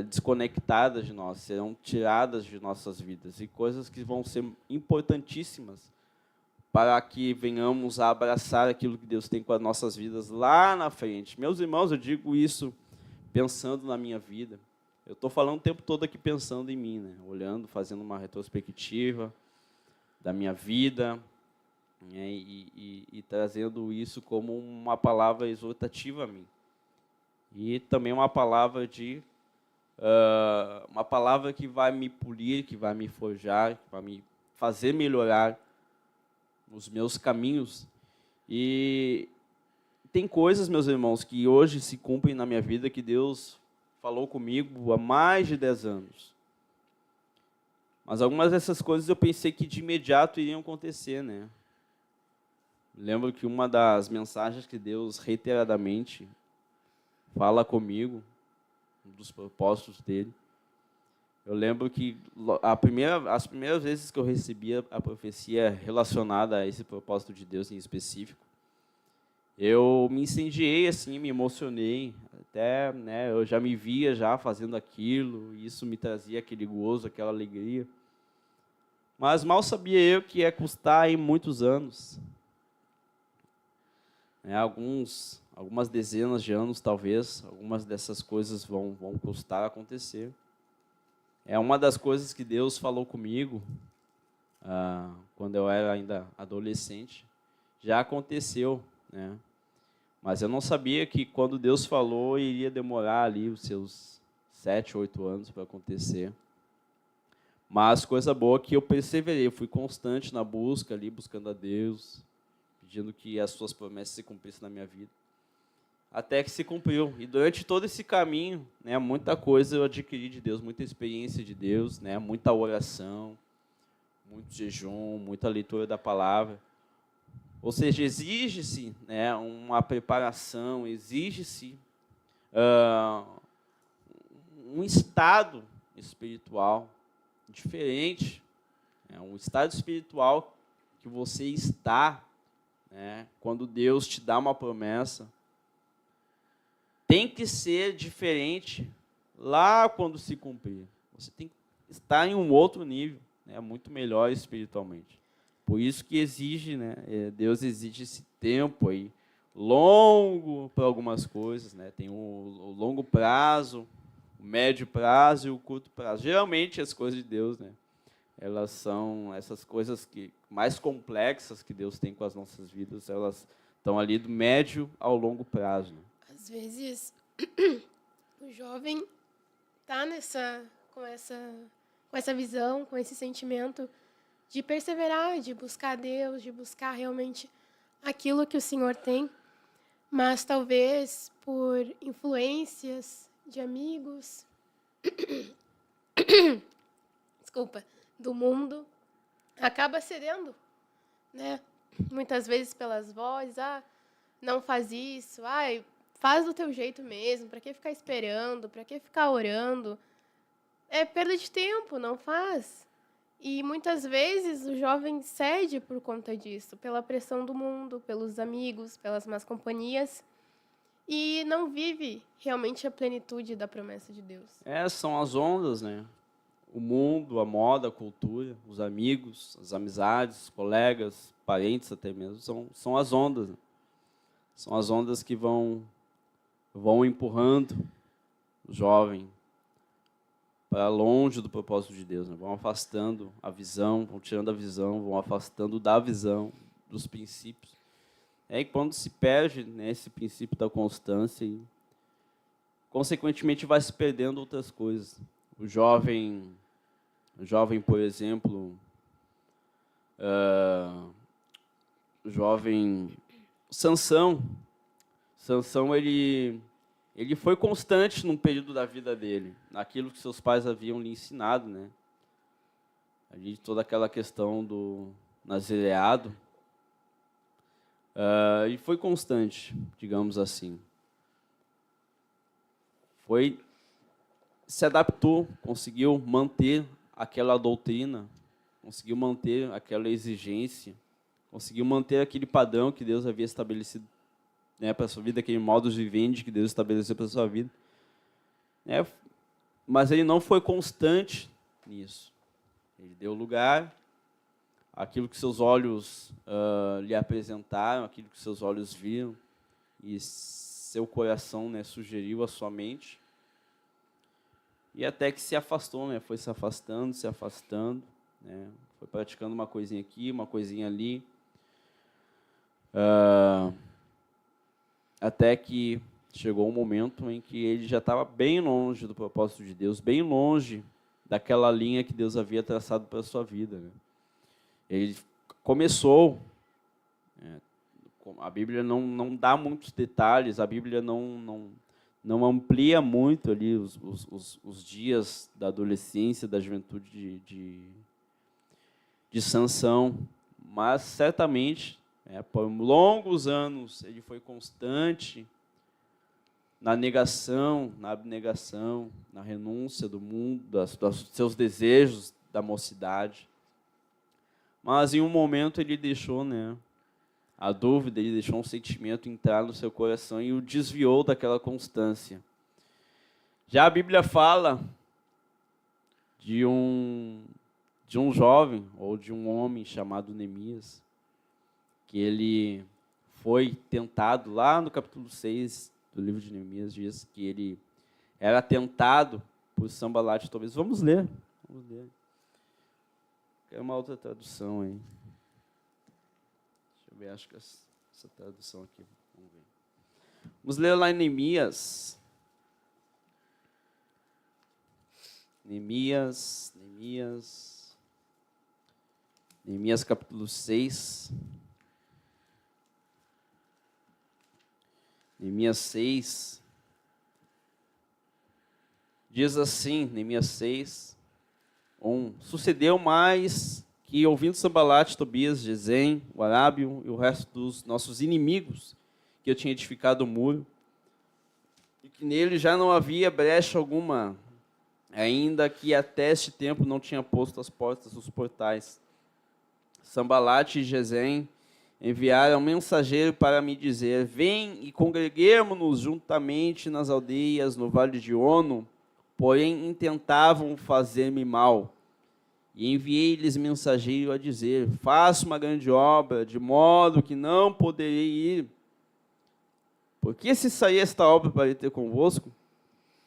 desconectadas de nós, serão tiradas de nossas vidas, e coisas que vão ser importantíssimas para que venhamos a abraçar aquilo que Deus tem com as nossas vidas lá na frente. Meus irmãos, eu digo isso pensando na minha vida. Eu estou falando o tempo todo aqui pensando em mim, né? Olhando, fazendo uma retrospectiva da minha vida, né? E trazendo isso como uma palavra exortativa a mim. E também uma palavra uma palavra que vai me polir, que vai me forjar, que vai me fazer melhorar os meus caminhos. E tem coisas, meus irmãos, que hoje se cumprem na minha vida que Deus falou comigo há mais de 10 anos. Mas algumas dessas coisas eu pensei que de imediato iriam acontecer, né? Lembro que uma das mensagens que Deus reiteradamente fala comigo, um dos propósitos dele, Eu lembro que as primeiras vezes que eu recebia a profecia relacionada a esse propósito de Deus em específico, eu me incendiei, assim, me emocionei. Até, né, eu já me via já fazendo aquilo, e isso me trazia aquele gozo, aquela alegria. Mas mal sabia eu que ia custar aí muitos anos. Algumas dezenas de anos, talvez, algumas dessas coisas vão custar acontecer. É uma das coisas que Deus falou comigo quando eu era ainda adolescente. Já aconteceu, né? Mas eu não sabia que quando Deus falou, iria demorar ali os seus 7, 8 anos para acontecer. Mas coisa boa que eu perseverei, eu fui constante na busca ali, buscando a Deus, pedindo que as suas promessas se cumprissem na minha vida. Até que se cumpriu. E durante todo esse caminho, né, muita coisa eu adquiri de Deus, muita experiência de Deus, né, muita oração, muito jejum, muita leitura da palavra. Ou seja, exige-se, né, uma preparação, exige-se um estado espiritual diferente. Um estado espiritual que você está, né, quando Deus te dá uma promessa, tem que ser diferente lá quando se cumprir. Você tem que estar em um outro nível, né, muito melhor espiritualmente. Por isso que exige, né, Deus exige esse tempo aí, longo para algumas coisas, né? Tem o longo prazo, o médio prazo e o curto prazo. Geralmente as coisas de Deus, né, elas são essas coisas mais complexas que Deus tem com as nossas vidas, elas estão ali do médio ao longo prazo. Né? Às vezes, o jovem está com essa visão, com esse sentimento de perseverar, de buscar Deus, de buscar realmente aquilo que o Senhor tem, mas talvez por influências de amigos, desculpa, do mundo, acaba cedendo, né? Muitas vezes pelas vozes, não faz isso, faz do teu jeito mesmo, para que ficar esperando, para que ficar orando? É perda de tempo, não faz. E muitas vezes o jovem cede por conta disso, pela pressão do mundo, pelos amigos, pelas más companhias, e não vive realmente a plenitude da promessa de Deus. São as ondas, né? O mundo, a moda, a cultura, os amigos, as amizades, os colegas, parentes até mesmo, são as ondas. Né? São as ondas que vão empurrando o jovem para longe do propósito de Deus, né? Vão afastando a visão, vão tirando a visão, vão afastando da visão, dos princípios. E quando se perde, né, esse princípio da constância, e, consequentemente, vai se perdendo outras coisas. O jovem, por exemplo, Sansão, ele foi constante num período da vida dele, naquilo que seus pais haviam lhe ensinado, né? Ali toda aquela questão do nazireado, e foi constante, digamos assim. Se adaptou, conseguiu manter aquela doutrina, conseguiu manter aquela exigência, conseguiu manter aquele padrão que Deus havia estabelecido, né, para a sua vida, aquele modo de vivendi que Deus estabeleceu para a sua vida. Mas ele não foi constante nisso. Ele deu lugar àquilo que seus olhos lhe apresentaram, aquilo que seus olhos viram, e seu coração, né, sugeriu a sua mente. E até que se afastou, né, foi se afastando, né, foi praticando uma coisinha aqui, uma coisinha ali. Até que chegou um momento em que ele já estava bem longe do propósito de Deus, bem longe daquela linha que Deus havia traçado para a sua vida. Né? Ele começou, a Bíblia não dá muitos detalhes, a Bíblia não amplia muito ali os dias da adolescência, da juventude de Sansão, mas certamente, por longos anos, ele foi constante na negação, na abnegação, na renúncia do mundo, dos seus desejos da mocidade. Mas em um momento ele deixou, né, a dúvida, ele deixou um sentimento entrar no seu coração e o desviou daquela constância. Já a Bíblia fala de um jovem ou de um homem chamado Neemias, que ele foi tentado, lá no capítulo 6 do livro de Neemias, diz que ele era tentado por Sanbalat e Tobias. Vamos ler. Quero uma outra tradução aí. Deixa eu ver, acho que essa tradução aqui. Vamos ver. Vamos ler lá em Neemias. Neemias capítulo 6. Neemias 6. Diz assim, Neemias 6, 1. Sucedeu mais que, ouvindo Sanbalat, Tobias, Gesem, o Arábio e o resto dos nossos inimigos, que eu tinha edificado o muro, e que nele já não havia brecha alguma, ainda que até este tempo não tinha posto as portas dos portais. Sanbalat e Gesem enviaram um mensageiro para me dizer: vem e congreguemo-nos juntamente nas aldeias no vale de Ono, porém intentavam fazer-me mal. E enviei-lhes mensageiro a dizer: faça uma grande obra, de modo que não poderei ir. Porque se sair esta obra para ir ter convosco?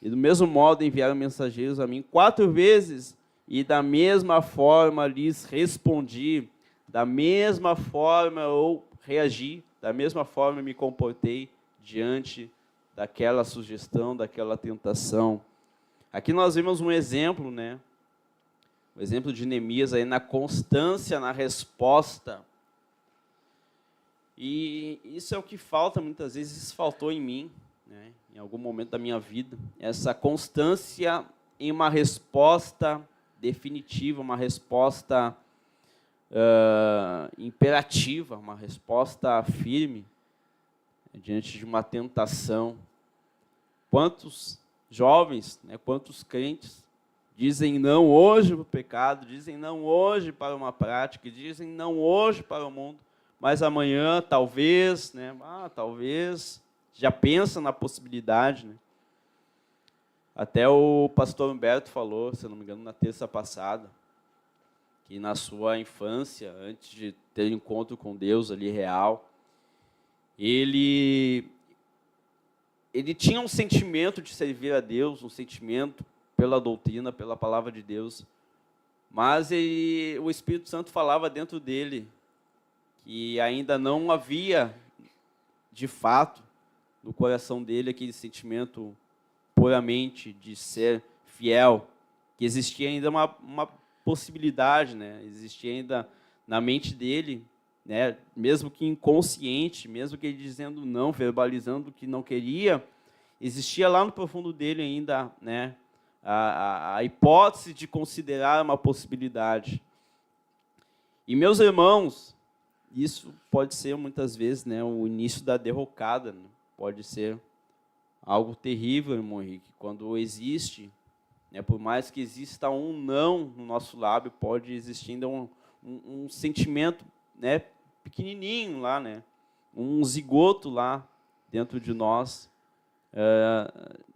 E do mesmo modo enviaram mensageiros a mim 4 vezes, e da mesma forma lhes respondi, da mesma forma eu reagi, da mesma forma me comportei diante daquela sugestão, daquela tentação. Aqui nós vemos um exemplo, né? O exemplo de Neemias aí na constância, na resposta. E isso é o que falta muitas vezes, isso faltou em mim, né? Em algum momento da minha vida. Essa constância em uma resposta definitiva, uma resposta imperativa, uma resposta firme diante de uma tentação. Quantos jovens, né, quantos crentes dizem não hoje para o pecado, dizem não hoje para uma prática, dizem não hoje para o mundo, mas amanhã talvez, né, talvez, já pensa na possibilidade, né? Até o pastor Humberto falou, se eu não me engano, na terça passada, que na sua infância, antes de ter encontro com Deus ali real, ele tinha um sentimento de servir a Deus, um sentimento pela doutrina, pela palavra de Deus, mas o Espírito Santo falava dentro dele que ainda não havia, de fato, no coração dele aquele sentimento puramente de ser fiel, que existia ainda uma possibilidade, né? Existia ainda na mente dele, né? Mesmo que inconsciente, mesmo que ele dizendo não, verbalizando que não queria, existia lá no profundo dele ainda, né, a hipótese de considerar uma possibilidade. E, meus irmãos, isso pode ser muitas vezes, né, o início da derrocada, né? Pode ser algo terrível, irmão Henrique, quando existe, né, por mais que exista um não no nosso lábio, pode existir ainda um sentimento, né, pequenininho lá, né, um zigoto lá dentro de nós,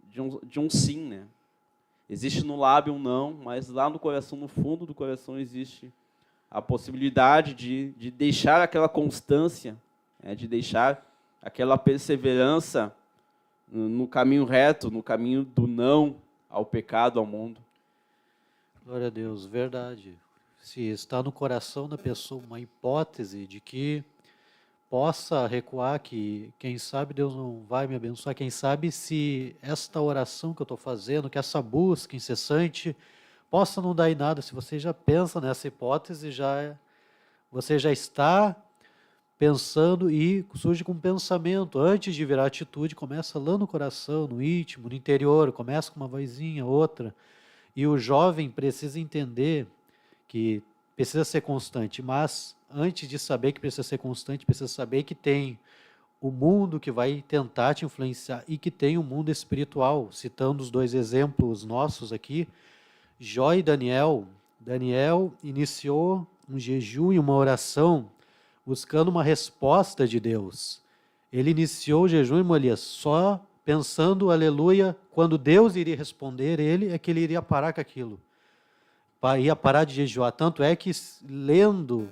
de um sim, né. Existe no lábio um não, mas lá no coração, no fundo do coração, existe a possibilidade de deixar aquela constância, né, de deixar aquela perseverança no caminho reto, no caminho do não ao pecado, ao mundo. Glória a Deus, verdade. Se está no coração da pessoa uma hipótese de que possa recuar, que quem sabe Deus não vai me abençoar, quem sabe se esta oração que eu estou fazendo, que essa busca incessante, possa não dar em nada. Se você já pensa nessa hipótese, você já está pensando e surge com um pensamento. Antes de virar atitude, começa lá no coração, no íntimo, no interior, começa com uma vozinha, outra. E o jovem precisa entender que precisa ser constante, mas antes de saber que precisa ser constante, precisa saber que tem o mundo que vai tentar te influenciar e que tem o mundo espiritual. Citando os 2 exemplos nossos aqui, Jó e Daniel. Daniel iniciou um jejum e uma oração buscando uma resposta de Deus. Ele iniciou o jejum, irmão Elias, só pensando, aleluia, quando Deus iria responder ele, é que ele iria parar com aquilo. Ia parar de jejuar. Tanto é que, lendo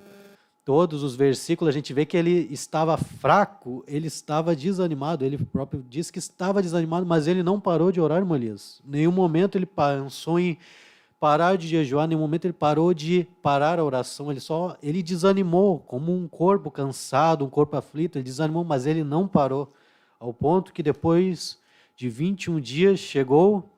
todos os versículos, a gente vê que ele estava fraco, ele estava desanimado, ele próprio disse que estava desanimado, mas ele não parou de orar, irmão Elias. Em nenhum momento ele pensou em parar de jejuar, em nenhum momento ele parou de parar a oração, ele desanimou, como um corpo cansado, um corpo aflito, ele desanimou, mas ele não parou, ao ponto que depois de 21 dias chegou,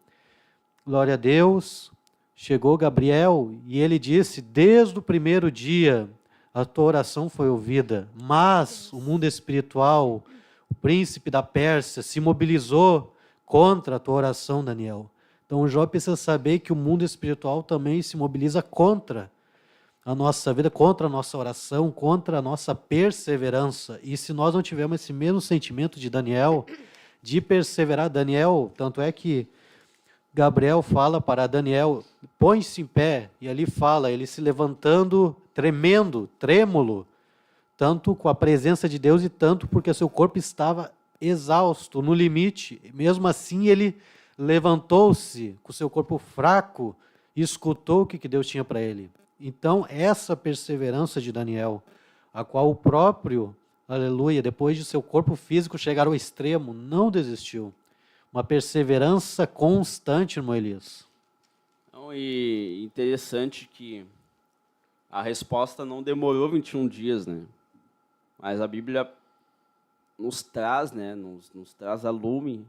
glória a Deus, chegou Gabriel e ele disse, desde o primeiro dia a tua oração foi ouvida, mas o mundo espiritual, o príncipe da Pérsia, se mobilizou contra a tua oração, Daniel. Então, o Jó precisa saber que o mundo espiritual também se mobiliza contra a nossa vida, contra a nossa oração, contra a nossa perseverança. E se nós não tivermos esse mesmo sentimento de Daniel, de perseverar, Daniel, tanto é que Gabriel fala para Daniel, põe-se em pé, e ali fala, ele se levantando, tremendo, trêmulo, tanto com a presença de Deus e tanto porque seu corpo estava exausto, no limite. Mesmo assim, ele levantou-se com seu corpo fraco e escutou o que Deus tinha para ele. Então, essa perseverança de Daniel, a qual o próprio, aleluia, depois de seu corpo físico chegar ao extremo, não desistiu. Uma perseverança constante, irmão Elias. Então, e interessante que a resposta não demorou 21 dias, né? Mas a Bíblia nos traz, né? Nos traz a lume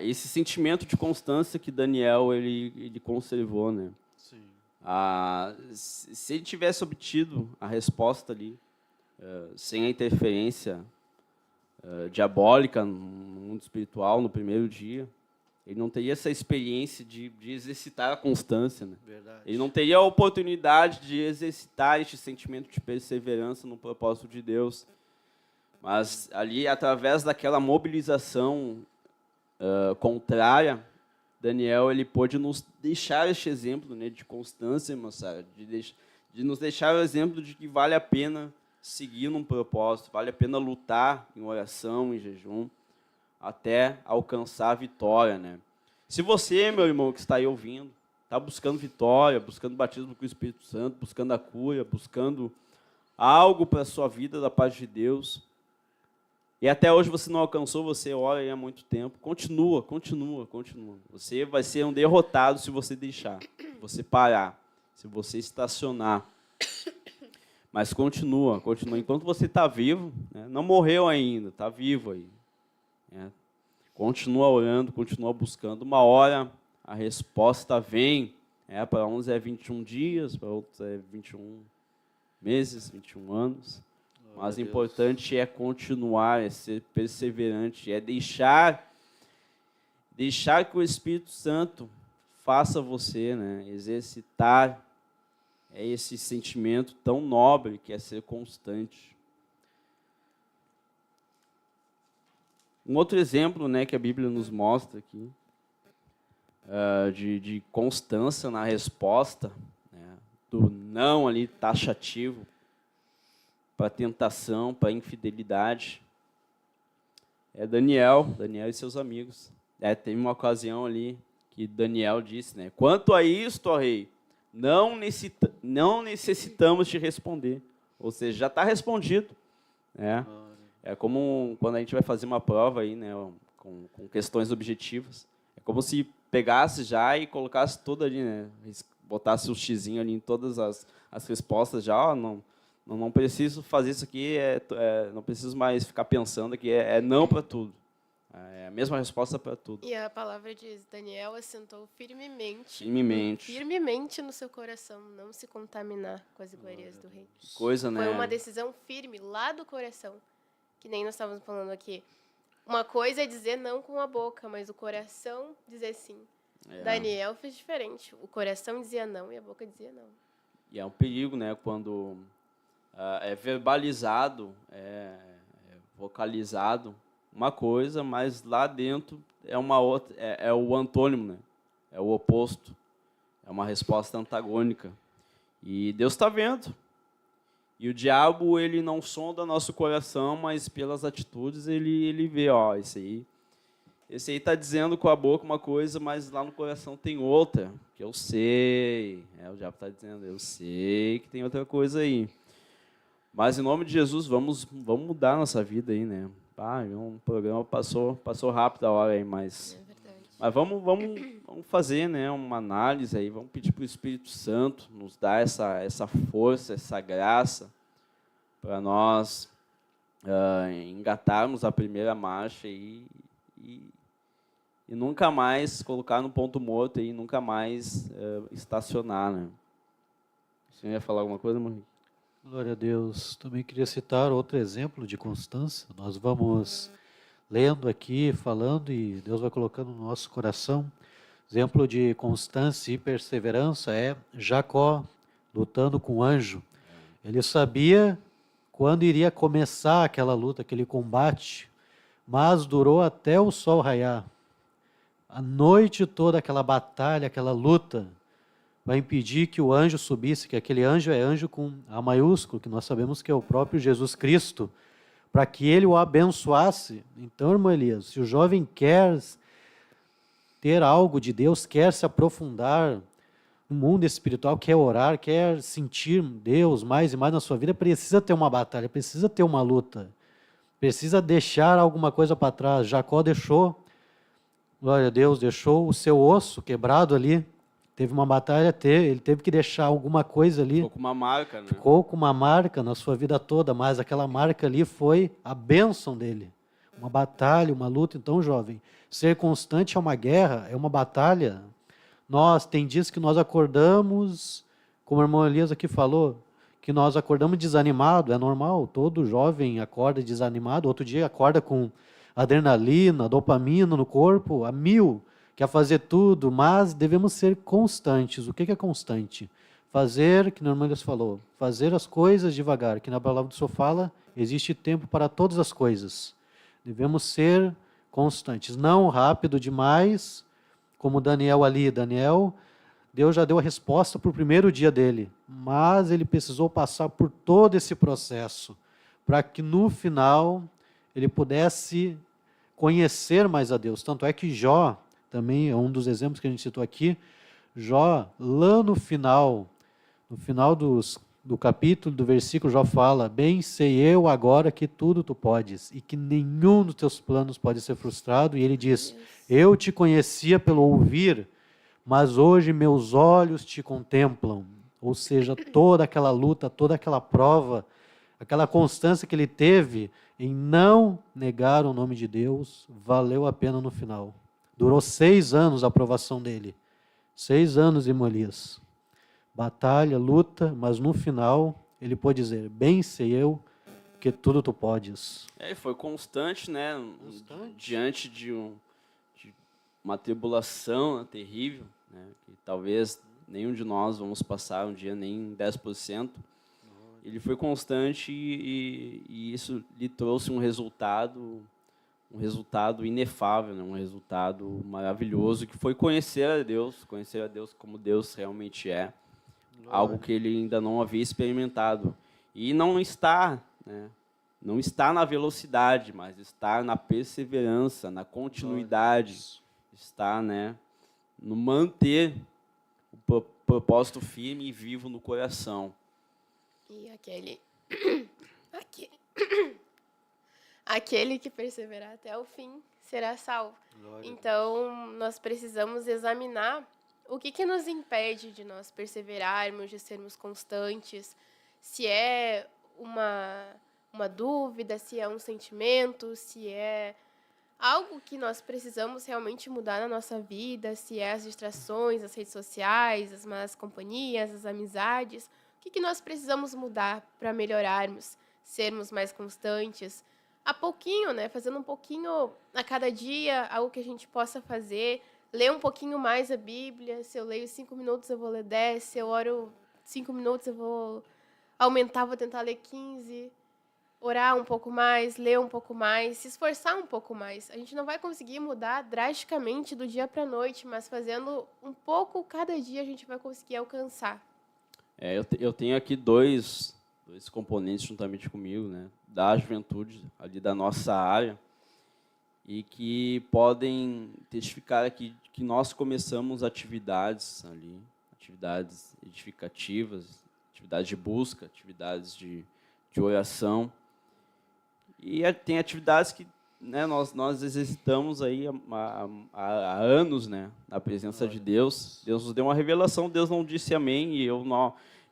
esse sentimento de constância que Daniel ele conservou, né? Sim. Se ele tivesse obtido a resposta ali, sem a interferência diabólica no mundo espiritual no primeiro dia, ele não teria essa experiência de exercitar a constância, né? Verdade. Ele não teria a oportunidade de exercitar este sentimento de perseverança no propósito de Deus. Mas ali, através daquela mobilização contrária, Daniel ele pôde nos deixar este exemplo, né, de constância, moçada, de nos deixar o exemplo de que vale a pena seguir num propósito, vale a pena lutar em oração, em jejum, até alcançar a vitória, né? Se você, meu irmão, que está aí ouvindo, está buscando vitória, buscando batismo com o Espírito Santo, buscando a cura, buscando algo para a sua vida da parte de Deus, e até hoje você não alcançou, você ora aí há muito tempo, continua. Você vai ser um derrotado se você deixar, se você parar, se você estacionar. Mas continua. Enquanto você está vivo, né, não morreu ainda, está vivo aí. Né? Continua orando, continua buscando. Uma hora a resposta vem. Para uns é 21 dias, para outros é 21 meses, 21 anos. Mas o importante é continuar, é ser perseverante, é deixar que o Espírito Santo faça você, né, exercitar esse sentimento tão nobre que é ser constante. Um outro exemplo, né, que a Bíblia nos mostra aqui, de constância na resposta, né, do não ali taxativo, para a tentação, para a infidelidade, é Daniel e seus amigos. Teve uma ocasião ali que Daniel disse, né, quanto a isto, ó rei, não necessitamos te responder. Ou seja, já está respondido. Né? É como quando a gente vai fazer uma prova aí, né, com questões objetivas. É como se pegasse já e colocasse tudo ali, né, botasse o xizinho ali em todas as respostas já, não preciso fazer isso aqui, não preciso mais ficar pensando aqui, é não para tudo. É a mesma resposta para tudo. E a palavra diz, Daniel assentou firmemente no seu coração, não se contaminar com as iguarias do rei. Coisa, né? Foi uma decisão firme lá do coração, que nem nós estávamos falando aqui. Uma coisa é dizer não com a boca, mas o coração dizer sim. Daniel fez diferente. O coração dizia não e a boca dizia não. E é um perigo, né, quando é verbalizado, vocalizado uma coisa, mas lá dentro é uma outra, é o antônimo, né? É o oposto, é uma resposta antagônica. E Deus está vendo. E o diabo, ele não sonda nosso coração, mas pelas atitudes ele vê, ó, esse aí está dizendo com a boca uma coisa, mas lá no coração tem outra, que eu sei. O diabo está dizendo, eu sei que tem outra coisa aí. Mas em nome de Jesus, vamos mudar nossa vida aí, né? Um programa passou rápido a hora aí, mas vamos fazer, né, uma análise aí, vamos pedir para o Espírito Santo nos dar essa força, essa graça, para nós engatarmos a primeira marcha e nunca mais colocar no ponto morto e nunca mais estacionar, né? Você ia falar alguma coisa, Monique? Glória a Deus. Também queria citar outro exemplo de constância. Nós vamos lendo aqui, falando, e Deus vai colocando no nosso coração. Exemplo de constância e perseverança é Jacó lutando com o anjo. Ele sabia quando iria começar aquela luta, aquele combate, mas durou até o sol raiar. A noite toda, aquela batalha, aquela luta, vai impedir que o anjo subisse, que aquele anjo é anjo com A maiúsculo, que nós sabemos que é o próprio Jesus Cristo, para que ele o abençoasse. Então, irmã Elias, se o jovem quer ter algo de Deus, quer se aprofundar no mundo espiritual, quer orar, quer sentir Deus mais e mais na sua vida, precisa ter uma batalha, precisa ter uma luta, precisa deixar alguma coisa para trás. Jacó deixou, glória a Deus, deixou o seu osso quebrado ali. Teve uma batalha, ele teve que deixar alguma coisa ali. Ficou com uma marca, né? Ficou com uma marca na sua vida toda, mas aquela marca ali foi a bênção dele. Uma batalha, uma luta. Então, jovem, ser constante é uma guerra, é uma batalha. Tem dias que nós acordamos, como o irmão Elias aqui falou, que nós acordamos desanimado, é normal, todo jovem acorda desanimado, outro dia acorda com adrenalina, dopamina no corpo, a mil, quer fazer tudo, mas devemos ser constantes. O que é constante? Fazer, que o irmão Elias falou, fazer as coisas devagar, que na palavra do Senhor fala, existe tempo para todas as coisas. Devemos ser constantes, não rápido demais, como Daniel ali. Deus já deu a resposta para o primeiro dia dele, mas ele precisou passar por todo esse processo, para que no final ele pudesse conhecer mais a Deus. Tanto é que Jó, também é um dos exemplos que a gente citou aqui, Jó, lá no final do capítulo, do versículo, Jó fala, bem sei eu agora que tudo tu podes, e que nenhum dos teus planos pode ser frustrado, e ele diz, eu te conhecia pelo ouvir, mas hoje meus olhos te contemplam. Ou seja, toda aquela luta, toda aquela prova, aquela constância que ele teve em não negar o nome de Deus, valeu a pena no final. Durou 6 anos a aprovação dele. 6 anos, irmão Elias. Batalha, luta, mas no final ele pôde dizer, bem sei eu que tudo tu podes. Foi constante, né? Diante de uma tribulação terrível, né? Que talvez nenhum de nós vamos passar um dia nem 10%. Ele foi constante e isso lhe trouxe um resultado inefável, né? Um resultado maravilhoso, que foi conhecer a Deus como Deus realmente é, algo que ele ainda não havia experimentado. E não está, né? Não está na velocidade, mas está na perseverança, na continuidade, está, né, no manter o propósito firme e vivo no coração. E aquele que perseverar até o fim será salvo. Então, nós precisamos examinar o que nos impede de nós perseverarmos, de sermos constantes, se é uma dúvida, se é um sentimento, se é algo que nós precisamos realmente mudar na nossa vida, se é as distrações, as redes sociais, as más companhias, as amizades. O que nós precisamos mudar para melhorarmos, sermos mais constantes? A pouquinho, né? Fazendo um pouquinho a cada dia, algo que a gente possa fazer. Ler um pouquinho mais a Bíblia. Se eu leio 5 minutos, eu vou ler 10. Se eu oro 5 minutos, eu vou aumentar, vou tentar ler 15. orar um pouco mais, ler um pouco mais, se esforçar um pouco mais. A gente não vai conseguir mudar drasticamente do dia para a noite, mas fazendo um pouco cada dia a gente vai conseguir alcançar. Eu tenho aqui dois componentes juntamente comigo, né, da juventude, ali da nossa área, e que podem testificar aqui que nós começamos atividades ali, atividades edificativas, atividades de busca, atividades de oração. E tem atividades que, né, nós exercitamos aí há anos, né, na presença de Deus. Deus nos deu uma revelação, Deus não disse amém, e eu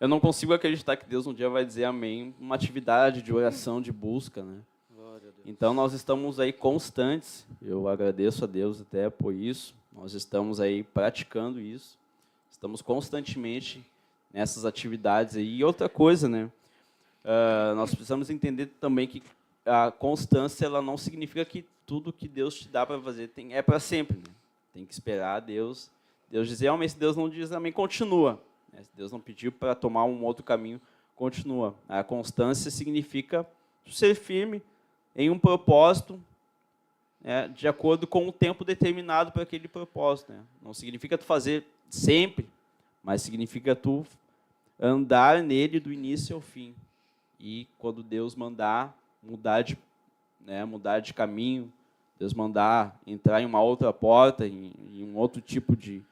não consigo acreditar que Deus um dia vai dizer amém, uma atividade de oração, de busca, né? Então, nós estamos aí constantes, eu agradeço a Deus até por isso, nós estamos aí praticando isso, estamos constantemente nessas atividades aí. E outra coisa, né, nós precisamos entender também que a constância, ela não significa que tudo que Deus te dá para fazer é para sempre, né? Tem que esperar Deus dizer amém. Se Deus não diz amém, continua. Se Deus não pediu para tomar um outro caminho, continua. A constância significa ser firme em um propósito, né, de acordo com o tempo determinado para aquele propósito, né? Não significa tu fazer sempre, mas significa tu andar nele do início ao fim. E quando Deus mandar mudar de caminho, Deus mandar entrar em uma outra porta, em um outro tipo de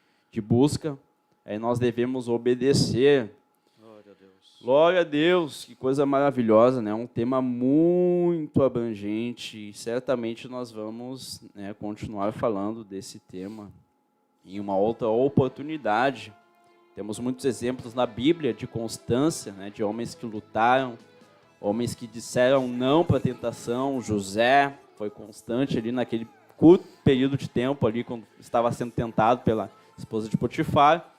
busca, aí nós devemos obedecer. Glória a Deus. Glória a Deus, que coisa maravilhosa, né? Um tema muito abrangente, e certamente nós vamos, né, continuar falando desse tema em uma outra oportunidade. Temos muitos exemplos na Bíblia de constância, né, de homens que lutaram, homens que disseram não para a tentação. José foi constante ali naquele curto período de tempo ali, quando estava sendo tentado pela esposa de Potifar,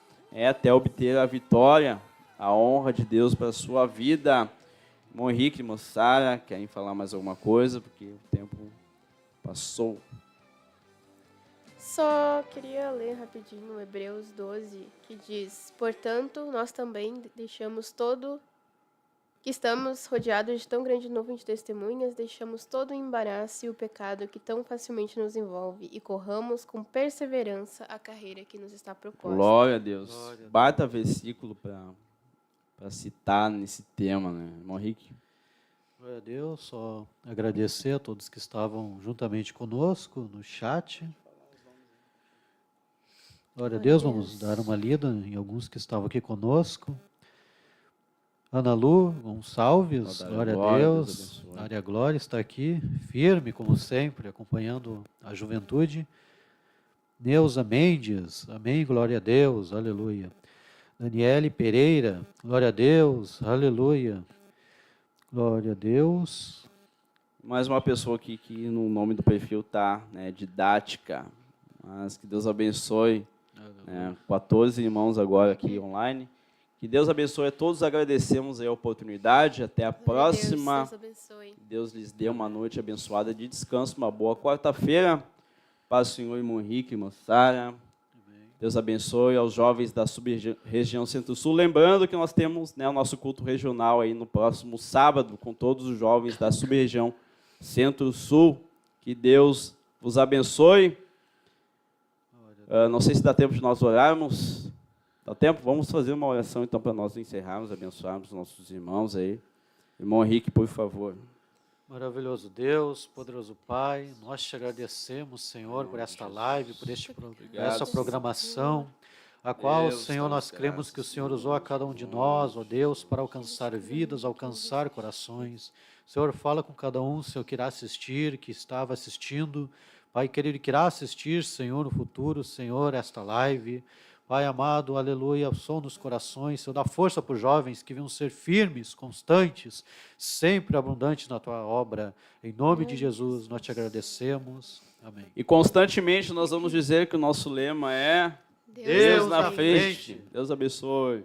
até obter a vitória, a honra de Deus para a sua vida. Irmão Henrique, irmã Sara, querem falar mais alguma coisa? Porque o tempo passou. Só queria ler rapidinho Hebreus 12, que diz: portanto, nós também deixamos que estamos rodeados de tão grande nuvem de testemunhas, deixamos todo o embaraço e o pecado que tão facilmente nos envolve e corramos com perseverança a carreira que nos está proposta. Glória a Deus. Bata versículo para citar nesse tema, né, irmão Henrique? Glória a Deus, só agradecer a todos que estavam juntamente conosco no chat. Glória a Deus, vamos dar uma lida em alguns que estavam aqui conosco. Ana Lu Gonçalves, glória a Deus. Maria Glória está aqui, firme como sempre, acompanhando a juventude. Neuza Mendes, amém, glória a Deus, aleluia. Daniele Pereira, glória a Deus, aleluia. Glória a Deus. Mais uma pessoa aqui que no nome do perfil está, né, didática, mas que Deus abençoe. 14 irmãos agora aqui online. Que Deus abençoe a todos, agradecemos a oportunidade, até a próxima. Deus abençoe. Deus lhes dê uma noite abençoada de descanso, uma boa quarta-feira. Paz do Senhor, irmão Henrique, irmã Sara. Deus abençoe aos jovens da sub-região Centro-Sul. Lembrando que nós temos, né, o nosso culto regional aí no próximo sábado, com todos os jovens da sub-região Centro-Sul. Que Deus vos abençoe. Não sei se dá tempo de nós orarmos. Dá tempo? Vamos fazer uma oração então para nós encerrarmos, abençoarmos nossos irmãos aí. Irmão Henrique, por favor. Maravilhoso Deus, poderoso Pai, nós te agradecemos, Senhor, por esta live, por essa programação, a qual, Senhor, nós cremos que o Senhor usou a cada um de nós, ó Deus, para alcançar vidas, alcançar corações. Senhor, fala com cada um, Senhor, que irá assistir, que estava assistindo, Pai querido, que irá assistir, Senhor, no futuro, Senhor, esta live. Pai amado, aleluia, som dos corações, Senhor, dá força para os jovens que venham ser firmes, constantes, sempre abundantes na Tua obra. Em nome de Jesus, nós te agradecemos. Amém. E constantemente nós vamos dizer que o nosso lema é Deus na frente. Deus abençoe.